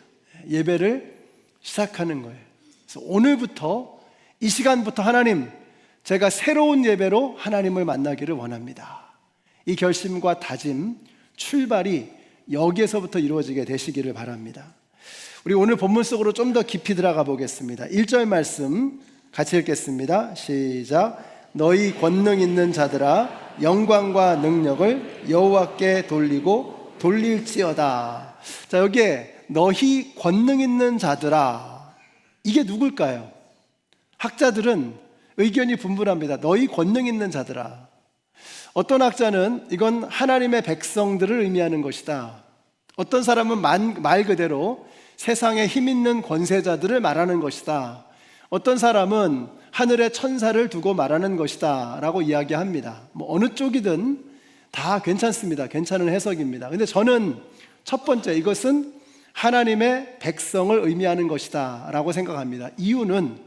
D: 예배를 시작하는 거예요. 그래서 오늘부터, 이 시간부터 하나님, 제가 새로운 예배로 하나님을 만나기를 원합니다. 이 결심과 다짐, 출발이 여기에서부터 이루어지게 되시기를 바랍니다. 우리 오늘 본문 속으로 좀 더 깊이 들어가 보겠습니다. 1절 말씀 같이 읽겠습니다. 시작. 너희 권능 있는 자들아, 영광과 능력을 여호와께 돌리고 돌릴지어다. 자, 여기에 너희 권능 있는 자들아, 이게 누굴까요? 학자들은 의견이 분분합니다. 너희 권능 있는 자들아. 어떤 학자는 이건 하나님의 백성들을 의미하는 것이다. 어떤 사람은 말 그대로 세상에 힘 있는 권세자들을 말하는 것이다. 어떤 사람은 하늘의 천사를 두고 말하는 것이다 라고 이야기합니다. 어느 쪽이든 다 괜찮습니다. 괜찮은 해석입니다. 근데 저는 첫 번째, 이것은 하나님의 백성을 의미하는 것이다 라고 생각합니다. 이유는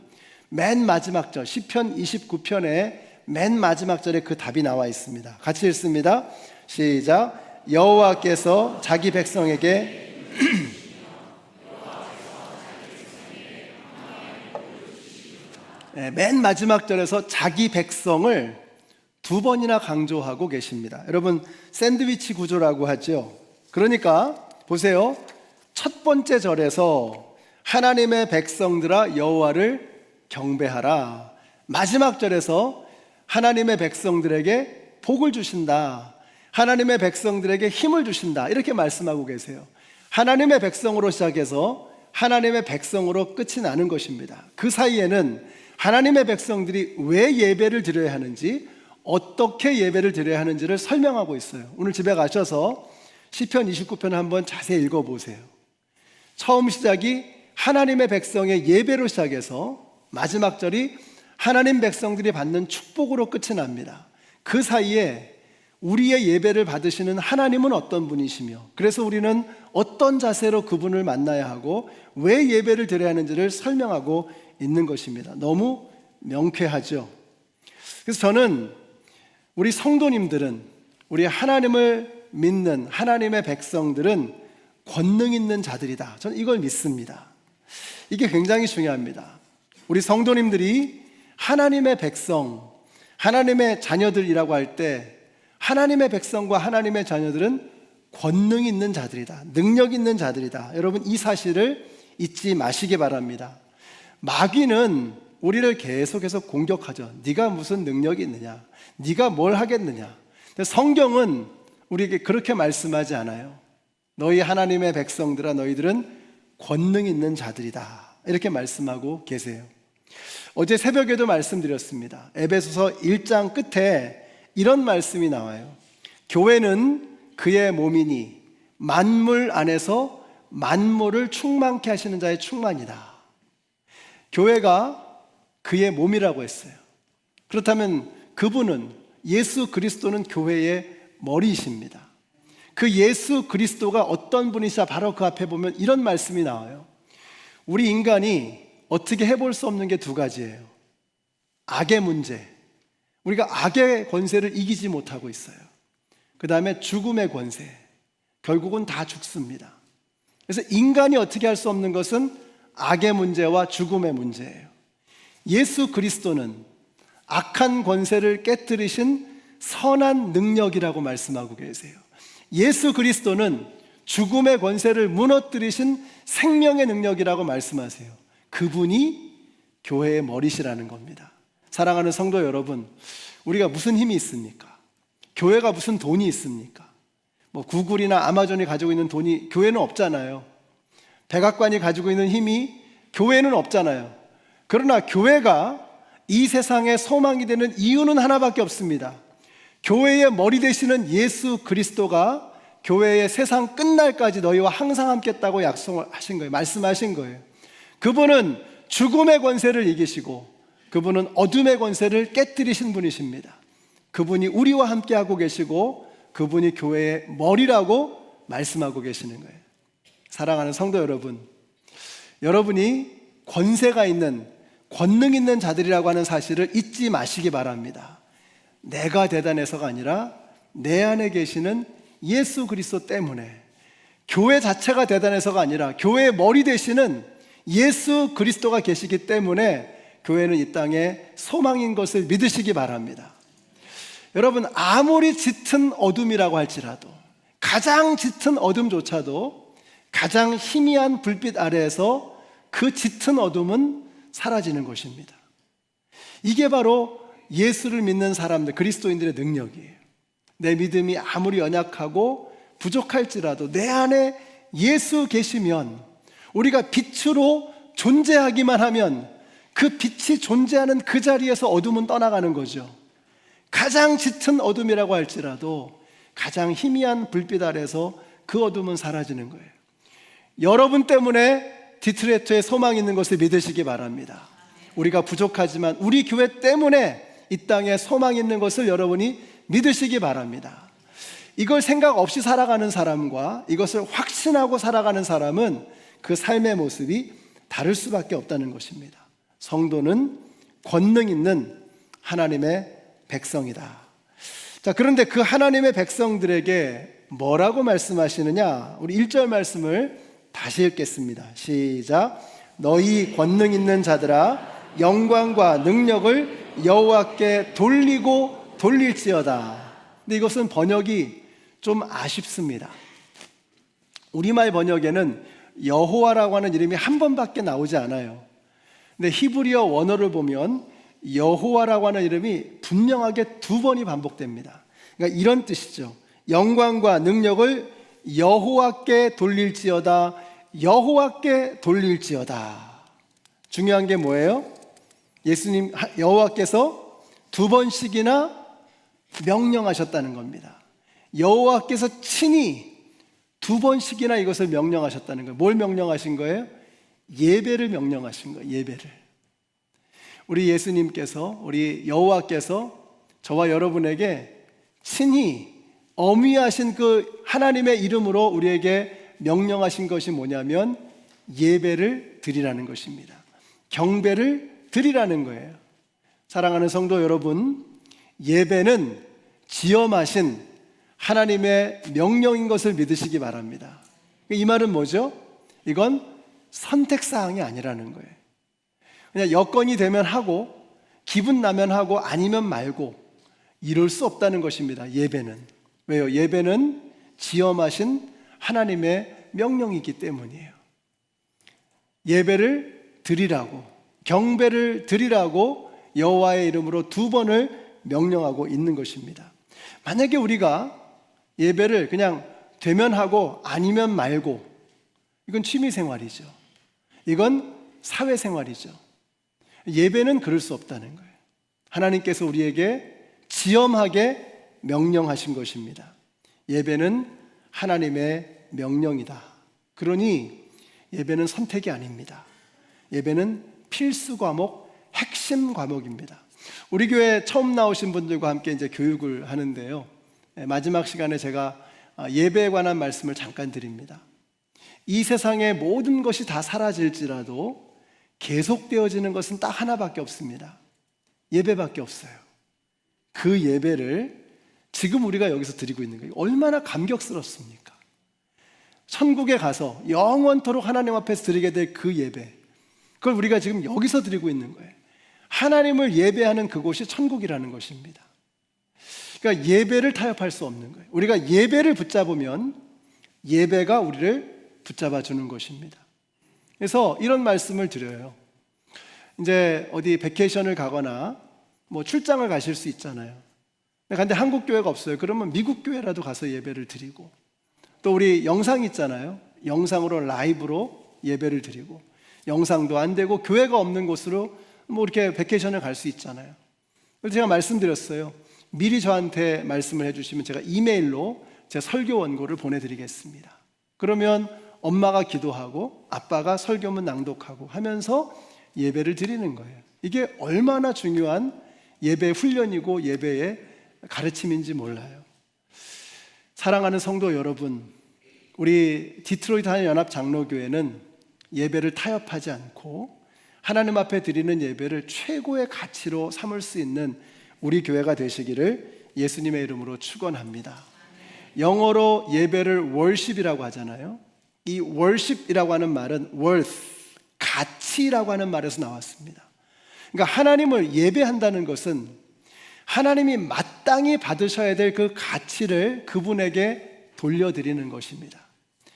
D: 맨 마지막 절, 시편 29편의 맨 마지막 절에 그 답이 나와 있습니다. 같이 읽습니다. 시작. 여호와께서 자기 백성에게 맨 마지막 절에서 자기 백성을 두 번이나 강조하고 계십니다. 여러분, 샌드위치 구조라고 하죠. 그러니까 보세요. 첫 번째 절에서 하나님의 백성들아 여호와를 경배하라. 마지막 절에서 하나님의 백성들에게 복을 주신다. 하나님의 백성들에게 힘을 주신다. 이렇게 말씀하고 계세요. 하나님의 백성으로 시작해서 하나님의 백성으로 끝이 나는 것입니다. 그 사이에는 하나님의 백성들이 왜 예배를 드려야 하는지, 어떻게 예배를 드려야 하는지를 설명하고 있어요. 오늘 집에 가셔서 시편 29편을 한번 자세히 읽어보세요. 처음 시작이 하나님의 백성의 예배로 시작해서 마지막 절이 하나님 백성들이 받는 축복으로 끝이 납니다. 그 사이에 우리의 예배를 받으시는 하나님은 어떤 분이시며, 그래서 우리는 어떤 자세로 그분을 만나야 하고 왜 예배를 드려야 하는지를 설명하고 있는 것입니다. 너무 명쾌하죠. 그래서 저는 우리 성도님들은, 우리 하나님을 믿는 하나님의 백성들은 권능 있는 자들이다. 저는 이걸 믿습니다. 이게 굉장히 중요합니다. 우리 성도님들이 하나님의 백성, 하나님의 자녀들이라고 할 때 하나님의 백성과 하나님의 자녀들은 권능 있는 자들이다. 능력 있는 자들이다. 여러분, 이 사실을 잊지 마시기 바랍니다. 마귀는 우리를 계속해서 공격하죠. 네가 무슨 능력이 있느냐? 네가 뭘 하겠느냐? 근데 성경은 우리에게 그렇게 말씀하지 않아요. 너희 하나님의 백성들아, 너희들은 권능 있는 자들이다. 이렇게 말씀하고 계세요. 어제 새벽에도 말씀드렸습니다. 에베소서 1장 끝에 이런 말씀이 나와요. 교회는 그의 몸이니 만물 안에서 만물을 충만케 하시는 자의 충만이다. 교회가 그의 몸이라고 했어요. 그렇다면 그분은, 예수 그리스도는 교회의 머리이십니다. 그 예수 그리스도가 어떤 분이시자 바로 그 앞에 보면 이런 말씀이 나와요. 우리 인간이 어떻게 해볼 수 없는 게 두 가지예요. 악의 문제, 우리가 악의 권세를 이기지 못하고 있어요. 그 다음에 죽음의 권세, 결국은 다 죽습니다. 그래서 인간이 어떻게 할 수 없는 것은 악의 문제와 죽음의 문제예요. 예수 그리스도는 악한 권세를 깨뜨리신 선한 능력이라고 말씀하고 계세요. 예수 그리스도는 죽음의 권세를 무너뜨리신 생명의 능력이라고 말씀하세요. 그분이 교회의 머리시라는 겁니다. 사랑하는 성도 여러분, 우리가 무슨 힘이 있습니까? 교회가 무슨 돈이 있습니까? 뭐 구글이나 아마존이 가지고 있는 돈이 교회는 없잖아요. 백악관이 가지고 있는 힘이 교회는 없잖아요. 그러나 교회가 이 세상의 소망이 되는 이유는 하나밖에 없습니다. 교회의 머리 되시는 예수 그리스도가 교회의 세상 끝날까지 너희와 항상 함께 있다고 약속을 하신 거예요. 말씀하신 거예요. 그분은 죽음의 권세를 이기시고 그분은 어둠의 권세를 깨뜨리신 분이십니다. 그분이 우리와 함께하고 계시고 그분이 교회의 머리라고 말씀하고 계시는 거예요. 사랑하는 성도 여러분, 여러분이 권세가 있는, 권능 있는 자들이라고 하는 사실을 잊지 마시기 바랍니다. 내가 대단해서가 아니라 내 안에 계시는 예수 그리스도 때문에, 교회 자체가 대단해서가 아니라 교회의 머리 되시는 예수 그리스도가 계시기 때문에 교회는 이 땅에 소망인 것을 믿으시기 바랍니다. 여러분, 아무리 짙은 어둠이라고 할지라도, 가장 짙은 어둠조차도 가장 희미한 불빛 아래에서 그 짙은 어둠은 사라지는 것입니다. 이게 바로 예수를 믿는 사람들, 그리스도인들의 능력이에요. 내 믿음이 아무리 연약하고 부족할지라도 내 안에 예수 계시면, 우리가 빛으로 존재하기만 하면 그 빛이 존재하는 그 자리에서 어둠은 떠나가는 거죠. 가장 짙은 어둠이라고 할지라도 가장 희미한 불빛 아래에서 그 어둠은 사라지는 거예요. 여러분 때문에 디트레이트에 소망이 있는 것을 믿으시기 바랍니다. 우리가 부족하지만 우리 교회 때문에 이 땅에 소망이 있는 것을 여러분이 믿으시기 바랍니다. 이걸 생각 없이 살아가는 사람과 이것을 확신하고 살아가는 사람은 그 삶의 모습이 다를 수밖에 없다는 것입니다. 성도는 권능 있는 하나님의 백성이다. 자, 그런데 그 하나님의 백성들에게 뭐라고 말씀하시느냐? 우리 1절 말씀을 다시 읽겠습니다. 시작. 너희 권능 있는 자들아, 영광과 능력을 여호와께 돌리고 돌릴지어다. 근데 이것은 번역이 좀 아쉽습니다. 우리말 번역에는 여호와라고 하는 이름이 한 번밖에 나오지 않아요. 근데 히브리어 원어를 보면 여호와라고 하는 이름이 분명하게 2번이 반복됩니다. 그러니까 이런 뜻이죠. 영광과 능력을 여호와께 돌릴지어다. 여호와께 돌릴지어다. 중요한 게 뭐예요? 예수님 여호와께서 2번씩이나 명령하셨다는 겁니다. 여호와께서 친히 2번씩이나 이것을 명령하셨다는 거예요. 뭘 명령하신 거예요? 예배를 명령하신 거예요. 예배를. 우리 예수님께서, 우리 여호와께서 저와 여러분에게 친히 어미하신 그 하나님의 이름으로 우리에게 명령하신 것이 뭐냐면 예배를 드리라는 것입니다. 경배를 드리라는 거예요. 사랑하는 성도 여러분, 예배는 지엄하신 하나님의 명령인 것을 믿으시기 바랍니다. 이 말은 뭐죠? 이건 선택사항이 아니라는 거예요. 그냥 여건이 되면 하고 기분 나면 하고 아니면 말고 이럴 수 없다는 것입니다. 예배는. 왜요? 예배는 지엄하신 하나님의 명령이기 때문이에요. 예배를 드리라고, 경배를 드리라고 여호와의 이름으로 2번을 명령하고 있는 것입니다. 만약에 우리가 예배를 그냥 되면 하고 아니면 말고, 이건 취미생활이죠. 이건 사회생활이죠. 예배는 그럴 수 없다는 거예요. 하나님께서 우리에게 지엄하게 명령하신 것입니다. 예배는 하나님의 명령이다. 그러니 예배는 선택이 아닙니다. 예배는 필수 과목, 핵심 과목입니다. 우리 교회 처음 나오신 분들과 함께 이제 교육을 하는데요. 마지막 시간에 제가 예배에 관한 말씀을 잠깐 드립니다. 이 세상의 모든 것이 다 사라질지라도 계속되어지는 것은 딱 하나밖에 없습니다. 예배밖에 없어요. 그 예배를 지금 우리가 여기서 드리고 있는 거예요. 얼마나 감격스럽습니까? 천국에 가서 영원토록 하나님 앞에서 드리게 될 그 예배, 그걸 우리가 지금 여기서 드리고 있는 거예요. 하나님을 예배하는 그곳이 천국이라는 것입니다. 그러니까 예배를 타협할 수 없는 거예요. 우리가 예배를 붙잡으면 예배가 우리를 붙잡아 주는 것입니다. 그래서 이런 말씀을 드려요. 이제 어디 베케이션을 가거나 뭐 출장을 가실 수 있잖아요. 근데 한국 교회가 없어요. 그러면 미국 교회라도 가서 예배를 드리고, 또 우리 영상 있잖아요. 영상으로 라이브로 예배를 드리고, 영상도 안 되고 교회가 없는 곳으로 뭐 이렇게 베케이션을 갈 수 있잖아요. 그래서 제가 말씀드렸어요. 미리 저한테 말씀을 해주시면 제가 이메일로 제 설교 원고를 보내드리겠습니다. 그러면 엄마가 기도하고 아빠가 설교문 낭독하고 하면서 예배를 드리는 거예요. 이게 얼마나 중요한 예배 훈련이고 예배의 가르침인지 몰라요. 사랑하는 성도 여러분, 우리 디트로이트 한인연합 장로교회는 예배를 타협하지 않고 하나님 앞에 드리는 예배를 최고의 가치로 삼을 수 있는 우리 교회가 되시기를 예수님의 이름으로 축원합니다. 영어로 예배를 worship이라고 하잖아요. 이 worship이라고 하는 말은 worth, 가치라고 하는 말에서 나왔습니다. 그러니까 하나님을 예배한다는 것은 하나님이 마땅히 받으셔야 될 그 가치를 그분에게 돌려드리는 것입니다.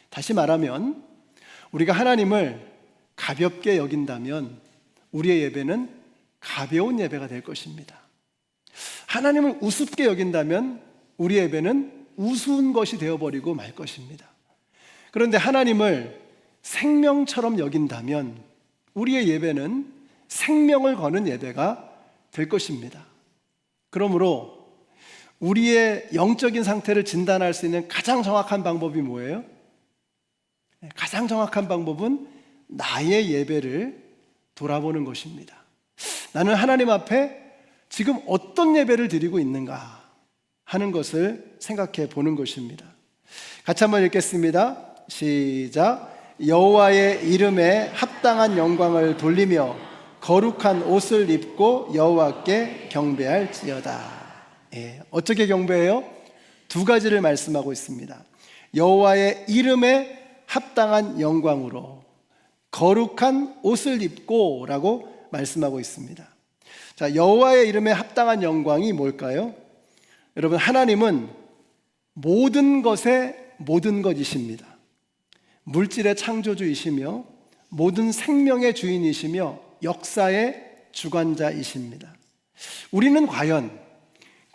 D: 다시 말하면 우리가 하나님을 가볍게 여긴다면 우리의 예배는 가벼운 예배가 될 것입니다. 하나님을 우습게 여긴다면 우리 예배는 우스운 것이 되어버리고 말 것입니다. 그런데 하나님을 생명처럼 여긴다면 우리의 예배는 생명을 거는 예배가 될 것입니다. 그러므로 우리의 영적인 상태를 진단할 수 있는 가장 정확한 방법이 뭐예요? 가장 정확한 방법은 나의 예배를 돌아보는 것입니다. 나는 하나님 앞에 지금 어떤 예배를 드리고 있는가? 하는 것을 생각해 보는 것입니다. 같이 한번 읽겠습니다. 시작. 여호와의 이름에 합당한 영광을 돌리며 거룩한 옷을 입고 여호와께 경배할지어다. 어떻게 경배해요? 두 가지를 말씀하고 있습니다. 여호와의 이름에 합당한 영광으로 거룩한 옷을 입고 라고 말씀하고 있습니다. 자, 여호와의 이름에 합당한 영광이 뭘까요? 여러분, 하나님은 모든 것의 모든 것이십니다. 물질의 창조주이시며 모든 생명의 주인이시며 역사의 주관자이십니다. 우리는 과연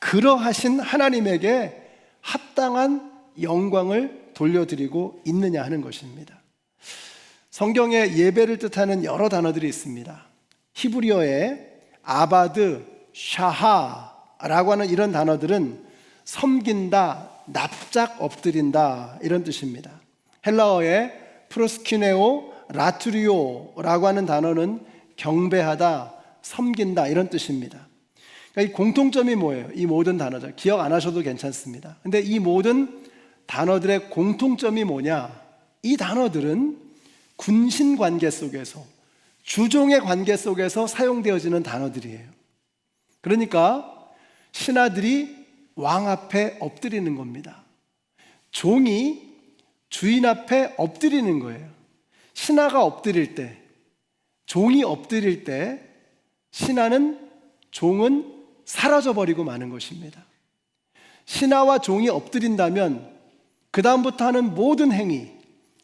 D: 그러하신 하나님에게 합당한 영광을 돌려드리고 있느냐 하는 것입니다. 성경에 예배를 뜻하는 여러 단어들이 있습니다. 히브리어에 아바드, 샤하라고 하는 이런 단어들은 섬긴다, 납작 엎드린다 이런 뜻입니다. 헬라어에 프로스키네오, 라투리오라고 하는 단어는 경배하다, 섬긴다 이런 뜻입니다. 그러니까 이 공통점이 뭐예요? 이 모든 단어들 기억 안 하셔도 괜찮습니다. 근데 이 모든 단어들의 공통점이 뭐냐? 이 단어들은 군신 관계 속에서, 주종의 관계 속에서 사용되어지는 단어들이에요. 그러니까 신하들이 왕 앞에 엎드리는 겁니다. 종이 주인 앞에 엎드리는 거예요. 신하가 엎드릴 때, 종이 엎드릴 때 신하는, 종은 사라져버리고 마는 것입니다. 신하와 종이 엎드린다면 그 다음부터 하는 모든 행위,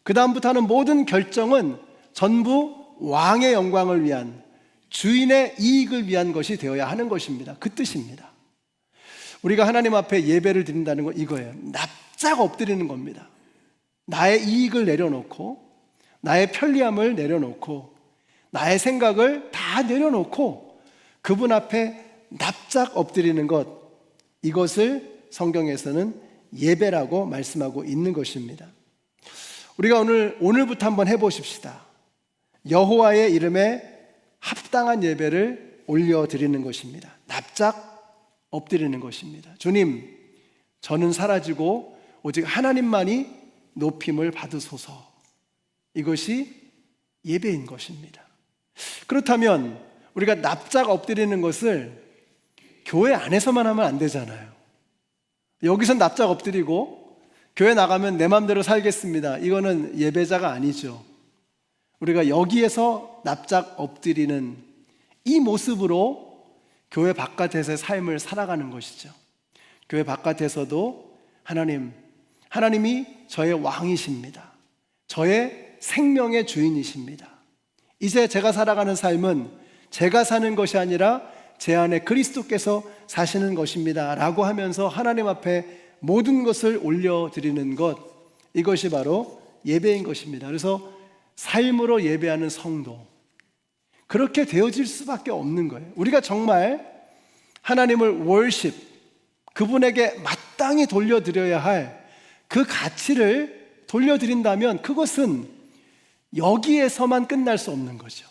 D: 그 다음부터 하는 모든 결정은 전부 왕의 영광을 위한, 주인의 이익을 위한 것이 되어야 하는 것입니다. 그 뜻입니다. 우리가 하나님 앞에 예배를 드린다는 건 이거예요. 납작 엎드리는 겁니다. 나의 이익을 내려놓고, 나의 편리함을 내려놓고, 나의 생각을 다 내려놓고 그분 앞에 납작 엎드리는 것, 이것을 성경에서는 예배라고 말씀하고 있는 것입니다. 우리가 오늘부터 한번 해보십시다. 여호와의 이름에 합당한 예배를 올려드리는 것입니다. 납작 엎드리는 것입니다. 주님, 저는 사라지고 오직 하나님만이 높임을 받으소서. 이것이 예배인 것입니다. 그렇다면 우리가 납작 엎드리는 것을 교회 안에서만 하면 안 되잖아요. 여기서 납작 엎드리고 교회 나가면 내 맘대로 살겠습니다. 이거는 예배자가 아니죠. 우리가 여기에서 납작 엎드리는 이 모습으로 교회 바깥에서의 삶을 살아가는 것이죠. 교회 바깥에서도 하나님이 저의 왕이십니다. 저의 생명의 주인이십니다. 이제 제가 살아가는 삶은 제가 사는 것이 아니라 제 안에 그리스도께서 사시는 것입니다 라고 하면서 하나님 앞에 모든 것을 올려드리는 것, 이것이 바로 예배인 것입니다. 그래서 삶으로 예배하는 성도, 그렇게 되어질 수밖에 없는 거예요. 우리가 정말 하나님을 월십, 그분에게 마땅히 돌려드려야 할 그 가치를 돌려드린다면 그것은 여기에서만 끝날 수 없는 거죠.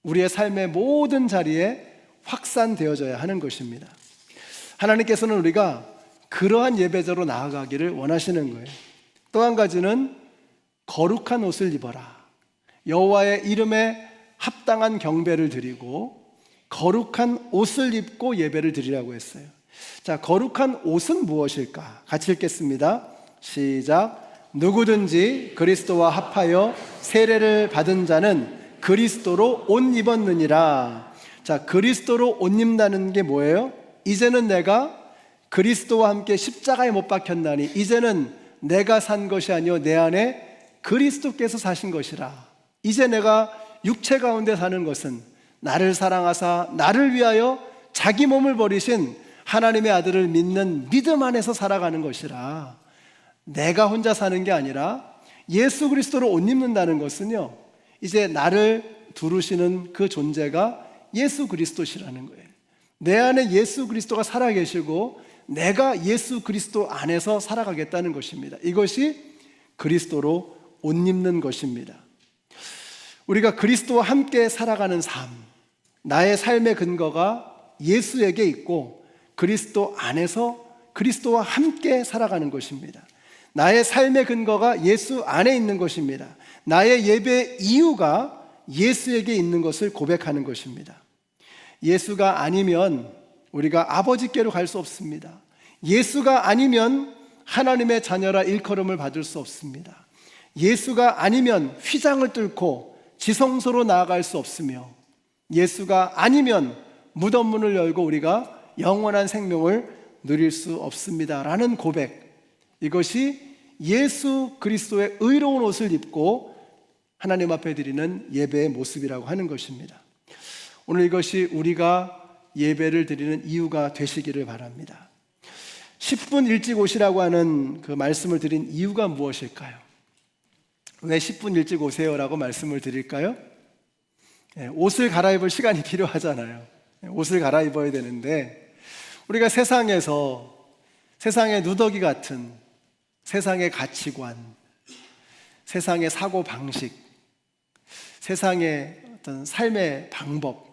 D: 우리의 삶의 모든 자리에 확산되어져야 하는 것입니다. 하나님께서는 우리가 그러한 예배자로 나아가기를 원하시는 거예요. 또 한 가지는 거룩한 옷을 입어라. 여호와의 이름에 합당한 경배를 드리고 거룩한 옷을 입고 예배를 드리라고 했어요. 자, 거룩한 옷은 무엇일까? 같이 읽겠습니다. 시작. 누구든지 그리스도와 합하여 세례를 받은 자는 그리스도로 옷 입었느니라. 자, 그리스도로 옷 입는다는 게 뭐예요? 이제는 내가 그리스도와 함께 십자가에 못 박혔나니 이제는 내가 산 것이 아니요 내 안에 그리스도께서 사신 것이라. 이제 내가 육체 가운데 사는 것은 나를 사랑하사 나를 위하여 자기 몸을 버리신 하나님의 아들을 믿는 믿음 안에서 살아가는 것이라. 내가 혼자 사는 게 아니라 예수 그리스도로 옷 입는다는 것은요, 이제 나를 두르시는 그 존재가 예수 그리스도시라는 거예요. 내 안에 예수 그리스도가 살아계시고 내가 예수 그리스도 안에서 살아가겠다는 것입니다. 이것이 그리스도로 옷 입는 것입니다. 우리가 그리스도와 함께 살아가는 삶, 나의 삶의 근거가 예수에게 있고 그리스도 안에서 그리스도와 함께 살아가는 것입니다. 나의 삶의 근거가 예수 안에 있는 것입니다. 나의 예배의 이유가 예수에게 있는 것을 고백하는 것입니다. 예수가 아니면 우리가 아버지께로 갈 수 없습니다. 예수가 아니면 하나님의 자녀라 일컬음을 받을 수 없습니다. 예수가 아니면 휘장을 뚫고 지성소로 나아갈 수 없으며, 예수가 아니면 무덤 문을 열고 우리가 영원한 생명을 누릴 수 없습니다 라는 고백, 이것이 예수 그리스도의 의로운 옷을 입고 하나님 앞에 드리는 예배의 모습이라고 하는 것입니다. 오늘 이것이 우리가 예배를 드리는 이유가 되시기를 바랍니다. 10분 일찍 오시라고 하는 그 말씀을 드린 이유가 무엇일까요? 왜 10분 일찍 오세요라고 말씀을 드릴까요? 옷을 갈아입을 시간이 필요하잖아요. 옷을 갈아입어야 되는데, 우리가 세상에서 세상의 누더기 같은 세상의 가치관, 세상의 사고방식, 세상의 어떤 삶의 방법,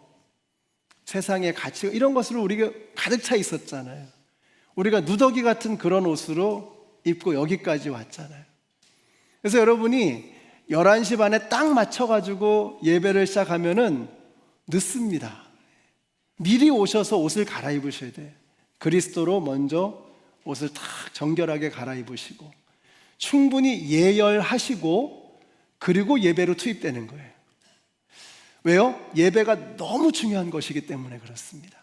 D: 세상의 가치, 이런 것으로 우리가 가득 차 있었잖아요. 우리가 누더기 같은 그런 옷으로 입고 여기까지 왔잖아요. 그래서 여러분이 11시 반에 딱 맞춰가지고 예배를 시작하면은 늦습니다. 미리 오셔서 옷을 갈아입으셔야 돼요. 그리스도로 먼저 옷을 탁 정결하게 갈아입으시고 충분히 예열하시고 그리고 예배로 투입되는 거예요. 왜요? 예배가 너무 중요한 것이기 때문에 그렇습니다.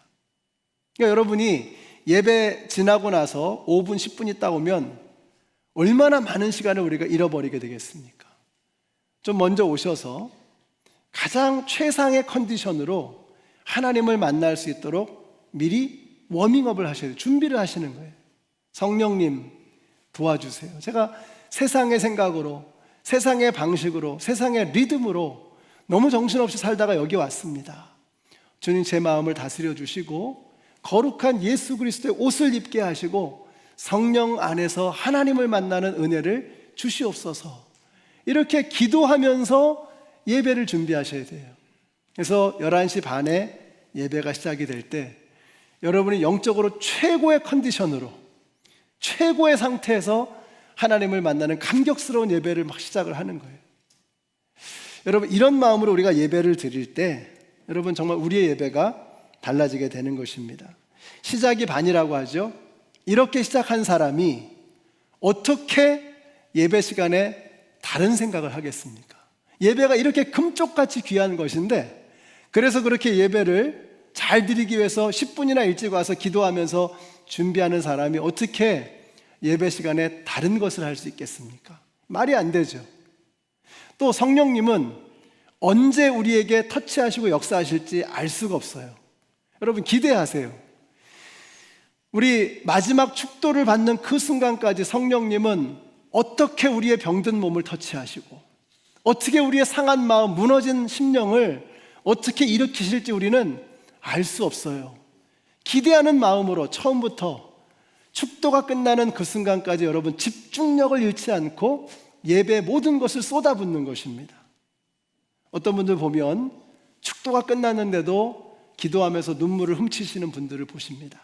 D: 그러니까 여러분이 예배 지나고 나서 5분, 10분 있다 오면 얼마나 많은 시간을 우리가 잃어버리게 되겠습니까? 좀 먼저 오셔서 가장 최상의 컨디션으로 하나님을 만날 수 있도록 미리 워밍업을 하셔야 돼요. 준비를 하시는 거예요. 성령님 도와주세요. 제가 세상의 생각으로, 세상의 방식으로, 세상의 리듬으로 너무 정신없이 살다가 여기 왔습니다. 주님 제 마음을 다스려 주시고 거룩한 예수 그리스도의 옷을 입게 하시고 성령 안에서 하나님을 만나는 은혜를 주시옵소서. 이렇게 기도하면서 예배를 준비하셔야 돼요. 그래서 11시 반에 예배가 시작이 될 때 여러분이 영적으로 최고의 컨디션으로, 최고의 상태에서 하나님을 만나는 감격스러운 예배를 막 시작을 하는 거예요. 여러분, 이런 마음으로 우리가 예배를 드릴 때 여러분 정말 우리의 예배가 달라지게 되는 것입니다. 시작이 반이라고 하죠. 이렇게 시작한 사람이 어떻게 예배 시간에 다른 생각을 하겠습니까? 예배가 이렇게 금쪽같이 귀한 것인데, 그래서 그렇게 예배를 잘 드리기 위해서 10분이나 일찍 와서 기도하면서 준비하는 사람이 어떻게 예배 시간에 다른 것을 할 수 있겠습니까? 말이 안 되죠. 또 성령님은 언제 우리에게 터치하시고 역사하실지 알 수가 없어요. 여러분 기대하세요. 우리 마지막 축도를 받는 그 순간까지 성령님은 어떻게 우리의 병든 몸을 터치하시고 어떻게 우리의 상한 마음, 무너진 심령을 어떻게 일으키실지 우리는 알 수 없어요. 기대하는 마음으로 처음부터 축도가 끝나는 그 순간까지 여러분 집중력을 잃지 않고 예배의 모든 것을 쏟아붓는 것입니다. 어떤 분들 보면 축도가 끝났는데도 기도하면서 눈물을 훔치시는 분들을 보십니다.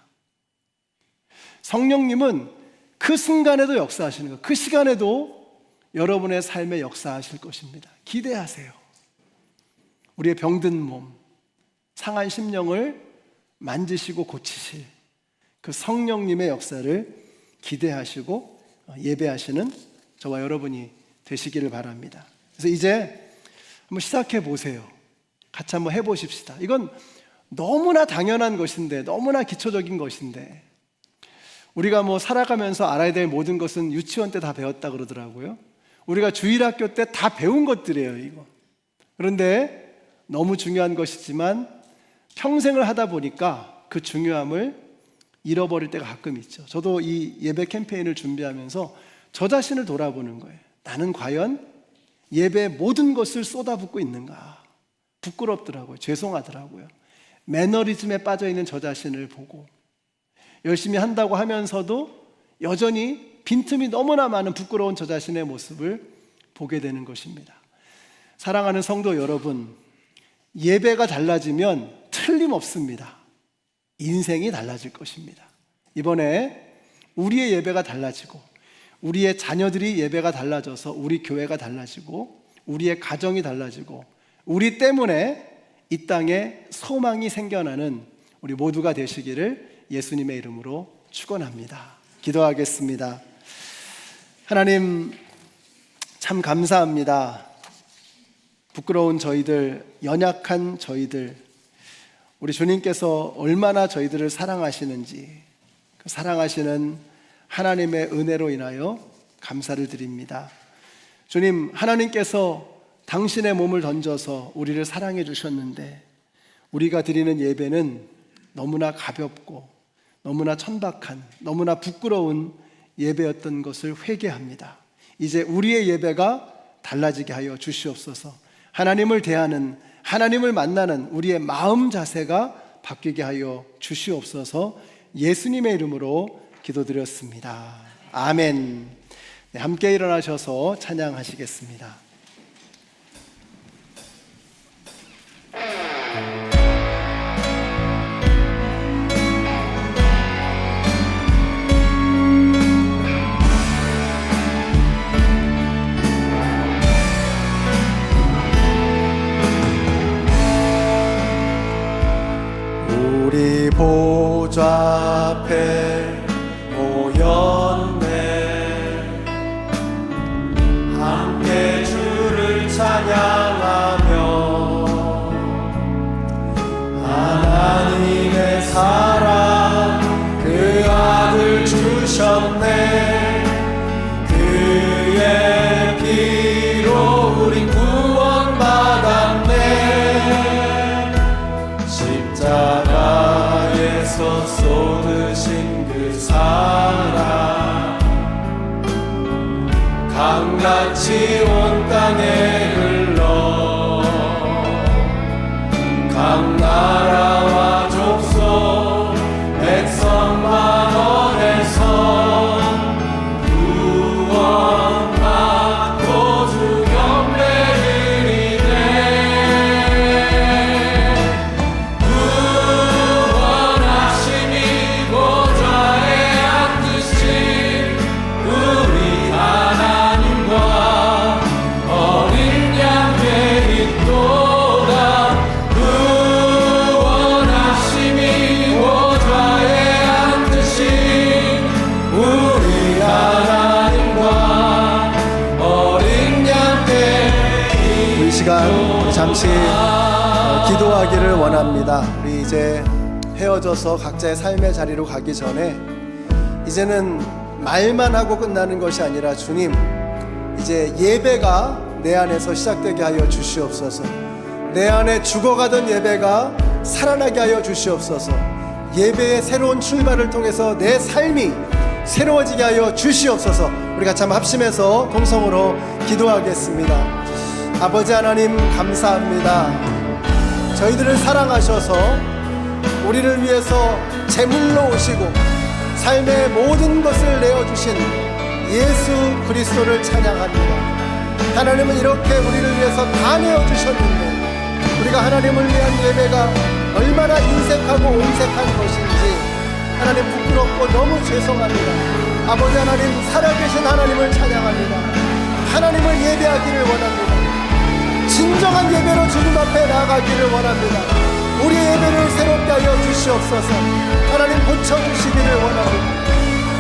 D: 성령님은 그 순간에도 역사하시는 것, 그 시간에도 여러분의 삶에 역사하실 것입니다. 기대하세요. 우리의 병든 몸, 상한 심령을 만지시고 고치실 그 성령님의 역사를 기대하시고 예배하시는 저와 여러분이 되시기를 바랍니다. 그래서 이제 한번 시작해 보세요. 같이 한번 해보십시다. 이건 너무나 당연한 것인데, 너무나 기초적인 것인데, 우리가 뭐 살아가면서 알아야 될 모든 것은 유치원 때 다 배웠다 그러더라고요. 우리가 주일학교 때 다 배운 것들이에요, 이거. 그런데 너무 중요한 것이지만 평생을 하다 보니까 그 중요함을 잃어버릴 때가 가끔 있죠. 저도 이 예배 캠페인을 준비하면서 저 자신을 돌아보는 거예요. 나는 과연 예배의 모든 것을 쏟아붓고 있는가? 부끄럽더라고요. 죄송하더라고요. 매너리즘에 빠져있는 저 자신을 보고 열심히 한다고 하면서도 여전히 빈틈이 너무나 많은 부끄러운 저 자신의 모습을 보게 되는 것입니다. 사랑하는 성도 여러분, 예배가 달라지면 틀림없습니다. 인생이 달라질 것입니다. 이번에 우리의 예배가 달라지고 우리의 자녀들이 예배가 달라져서 우리 교회가 달라지고 우리의 가정이 달라지고 우리 때문에 이 땅에 소망이 생겨나는 우리 모두가 되시기를 예수님의 이름으로 축원합니다. 기도하겠습니다. 하나님 참 감사합니다. 부끄러운 저희들, 연약한 저희들, 우리 주님께서 얼마나 저희들을 사랑하시는지 그 사랑하시는 하나님의 은혜로 인하여 감사를 드립니다. 주님, 하나님께서 당신의 몸을 던져서 우리를 사랑해 주셨는데 우리가 드리는 예배는 너무나 가볍고 너무나 천박한, 너무나 부끄러운 예배였던 것을 회개합니다. 이제 우리의 예배가 달라지게 하여 주시옵소서. 하나님을 대하는, 하나님을 만나는 우리의 마음 자세가 바뀌게 하여 주시옵소서. 예수님의 이름으로 기도드렸습니다. 아멘. 네, 함께 일어나셔서 찬양하시겠습니다.
E: 우리 보좌 앞에 모였네. 함께 주를 찬양하며 하나님의 사랑 그 아들 주셨네. 그의 피로 우리 구원받았네. 십자가에서 쏟으신 그 사랑 강같이 온 땅에 흘러 각 나라와 족속 백성 만원에서 구원받고 주 경배 드리네. 구원하심이 보좌에 앉으신 우리 하나님과 어린 양의 있도다. 구원하심이 보좌에 앉으신 우리 하나님과 어린 양의
D: 이 시간 잠시 기도하기를 원합니다. 우리 이제 헤어져서 각자의 삶의 자리로 가기 전에 이제는 말만 하고 끝나는 것이 아니라 주님, 이제 예배가 내 안에서 시작되게 하여 주시옵소서. 내 안에 죽어가던 예배가 살아나게 하여 주시옵소서. 예배의 새로운 출발을 통해서 내 삶이 새로워지게 하여 주시옵소서. 우리 같이 한번 합심해서 통성으로 기도하겠습니다. 아버지 하나님 감사합니다. 저희들을 사랑하셔서 우리를 위해서 제물로 오시고 삶의 모든 것을 내어주신 예수 그리스도를 찬양합니다. 하나님은 이렇게 우리를 위해서 다 내어주셨는데 우리가 하나님을 위한 예배가 얼마나 인색하고 온색한 것인지 하나님 부끄럽고 너무 죄송합니다. 아버지 하나님, 살아계신 하나님을 찬양합니다. 하나님을 예배하기를 원합니다. 진정한 예배로 주님 앞에 나아가기를 원합니다. 우리의 예배를 새롭게 하여 주시옵소서. 하나님 고쳐주시기를 원합니다.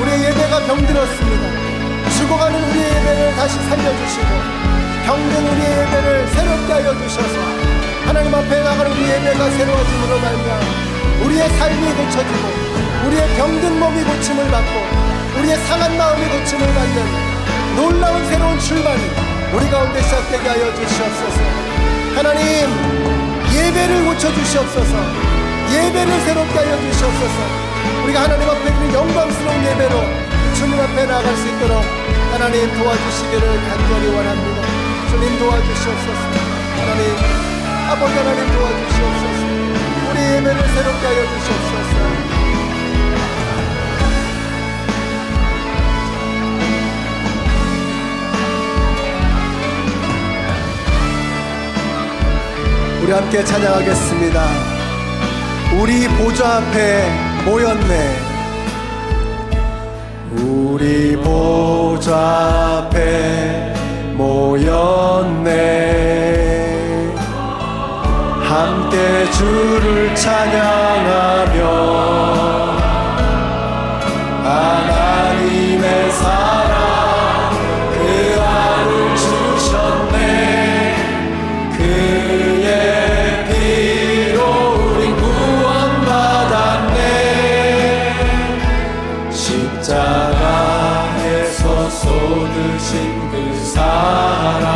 D: 우리의 예배가 병들었습니다. 죽어가는 우리의 예배를 다시 살려주시고 병든 우리의 예배를 새롭게 하여 주셔서 하나님 앞에 나가는 우리 예배가 새로워짐으로 말미암아 우리의 삶이 고쳐지고 우리의 병든 몸이 고침을 받고 우리의 상한 마음이 고침을 받는 놀라운 새로운 출발이 우리 가운데 시작되게 하여 주시옵소서. 하나님, 예배를 고쳐주시옵소서. 예배를 새롭게 하여 주시옵소서. 우리가 하나님 앞에 드리는 영광스러운 예배로 주님 앞에 나아갈 수 있도록 하나님 도와주시기를 간절히 원합니다. 주님 도와주시옵소서. 하나님, 아버지 하나님 도와주시옵소서. 우리 예배를 새롭게 하여 주시옵소서. 우리 함께 찬양하겠습니다. 우리 보좌 앞에 모였네.
E: 주의 보좌 앞에 모였네. 함께 주를 찬양하며 하나님의 사랑 그 아들 주셨네. 그의 피로 우린 구원받았네. 십자가에서 쏟으신 그 사랑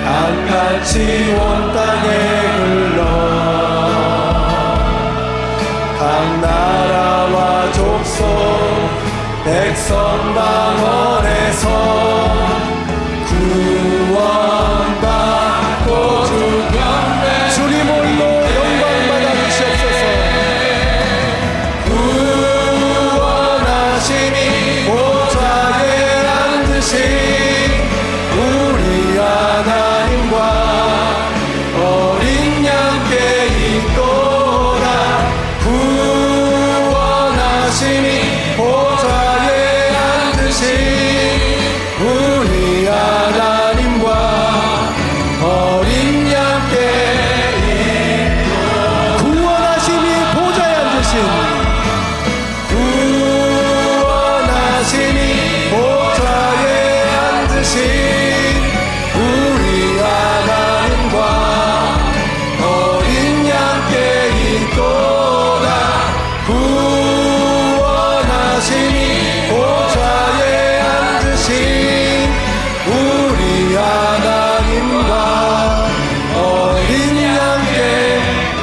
E: 강같이 온 땅에 흘러 각 나라와 족속 백성 방언에서 구원받고 주변에 주님 홀로 영광받아 주시옵소서. 구원하시니 보좌에 앉으신 우리 하나님과 어린 양께 있도다. 구원하시니 보좌에 앉으신 우리 하나님과 어린 양께 있도다. 구원하시니 보좌에 앉으신 구원하시니 보좌에 앉으신 우리 하나님과 어린 양께 있도다. 구원하시니 보좌에 앉으신 우리 하나님과 어린 양께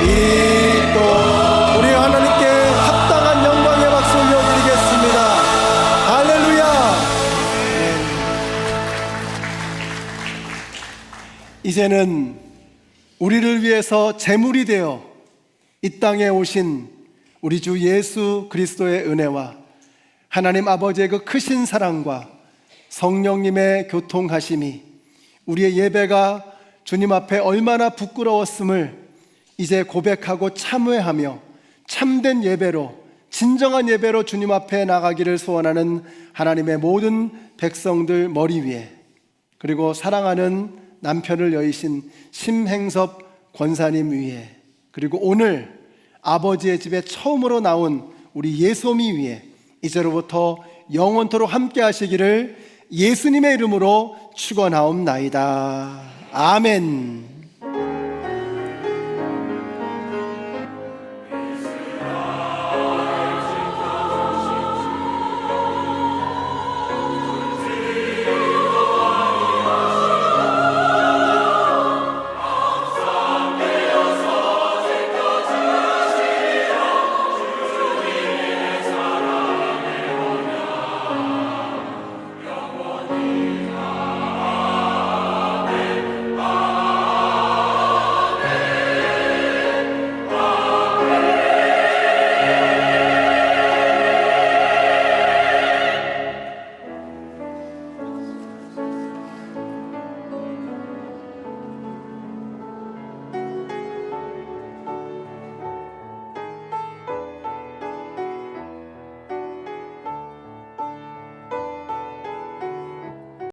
E: 있도다. 우리 하나님께 합당한 영광의 박수 올려드리겠습니다. 할렐루야.
D: 이제는 우리를 위해서 제물이 되어 이 땅에 오신 우리 주 예수 그리스도의 은혜와 하나님 아버지의 그 크신 사랑과 성령님의 교통하심이 우리의 예배가 주님 앞에 얼마나 부끄러웠음을 이제 고백하고 참회하며 참된 예배로, 진정한 예배로 주님 앞에 나가기를 소원하는 하나님의 모든 백성들 머리 위에, 그리고 사랑하는 남편을 여의신 심행섭 권사님 위에, 그리고 오늘 아버지의 집에 처음으로 나온 우리 예솜이 위에 이제로부터 영원토록 함께 하시기를 예수님의 이름으로 축원하옵나이다. 아멘.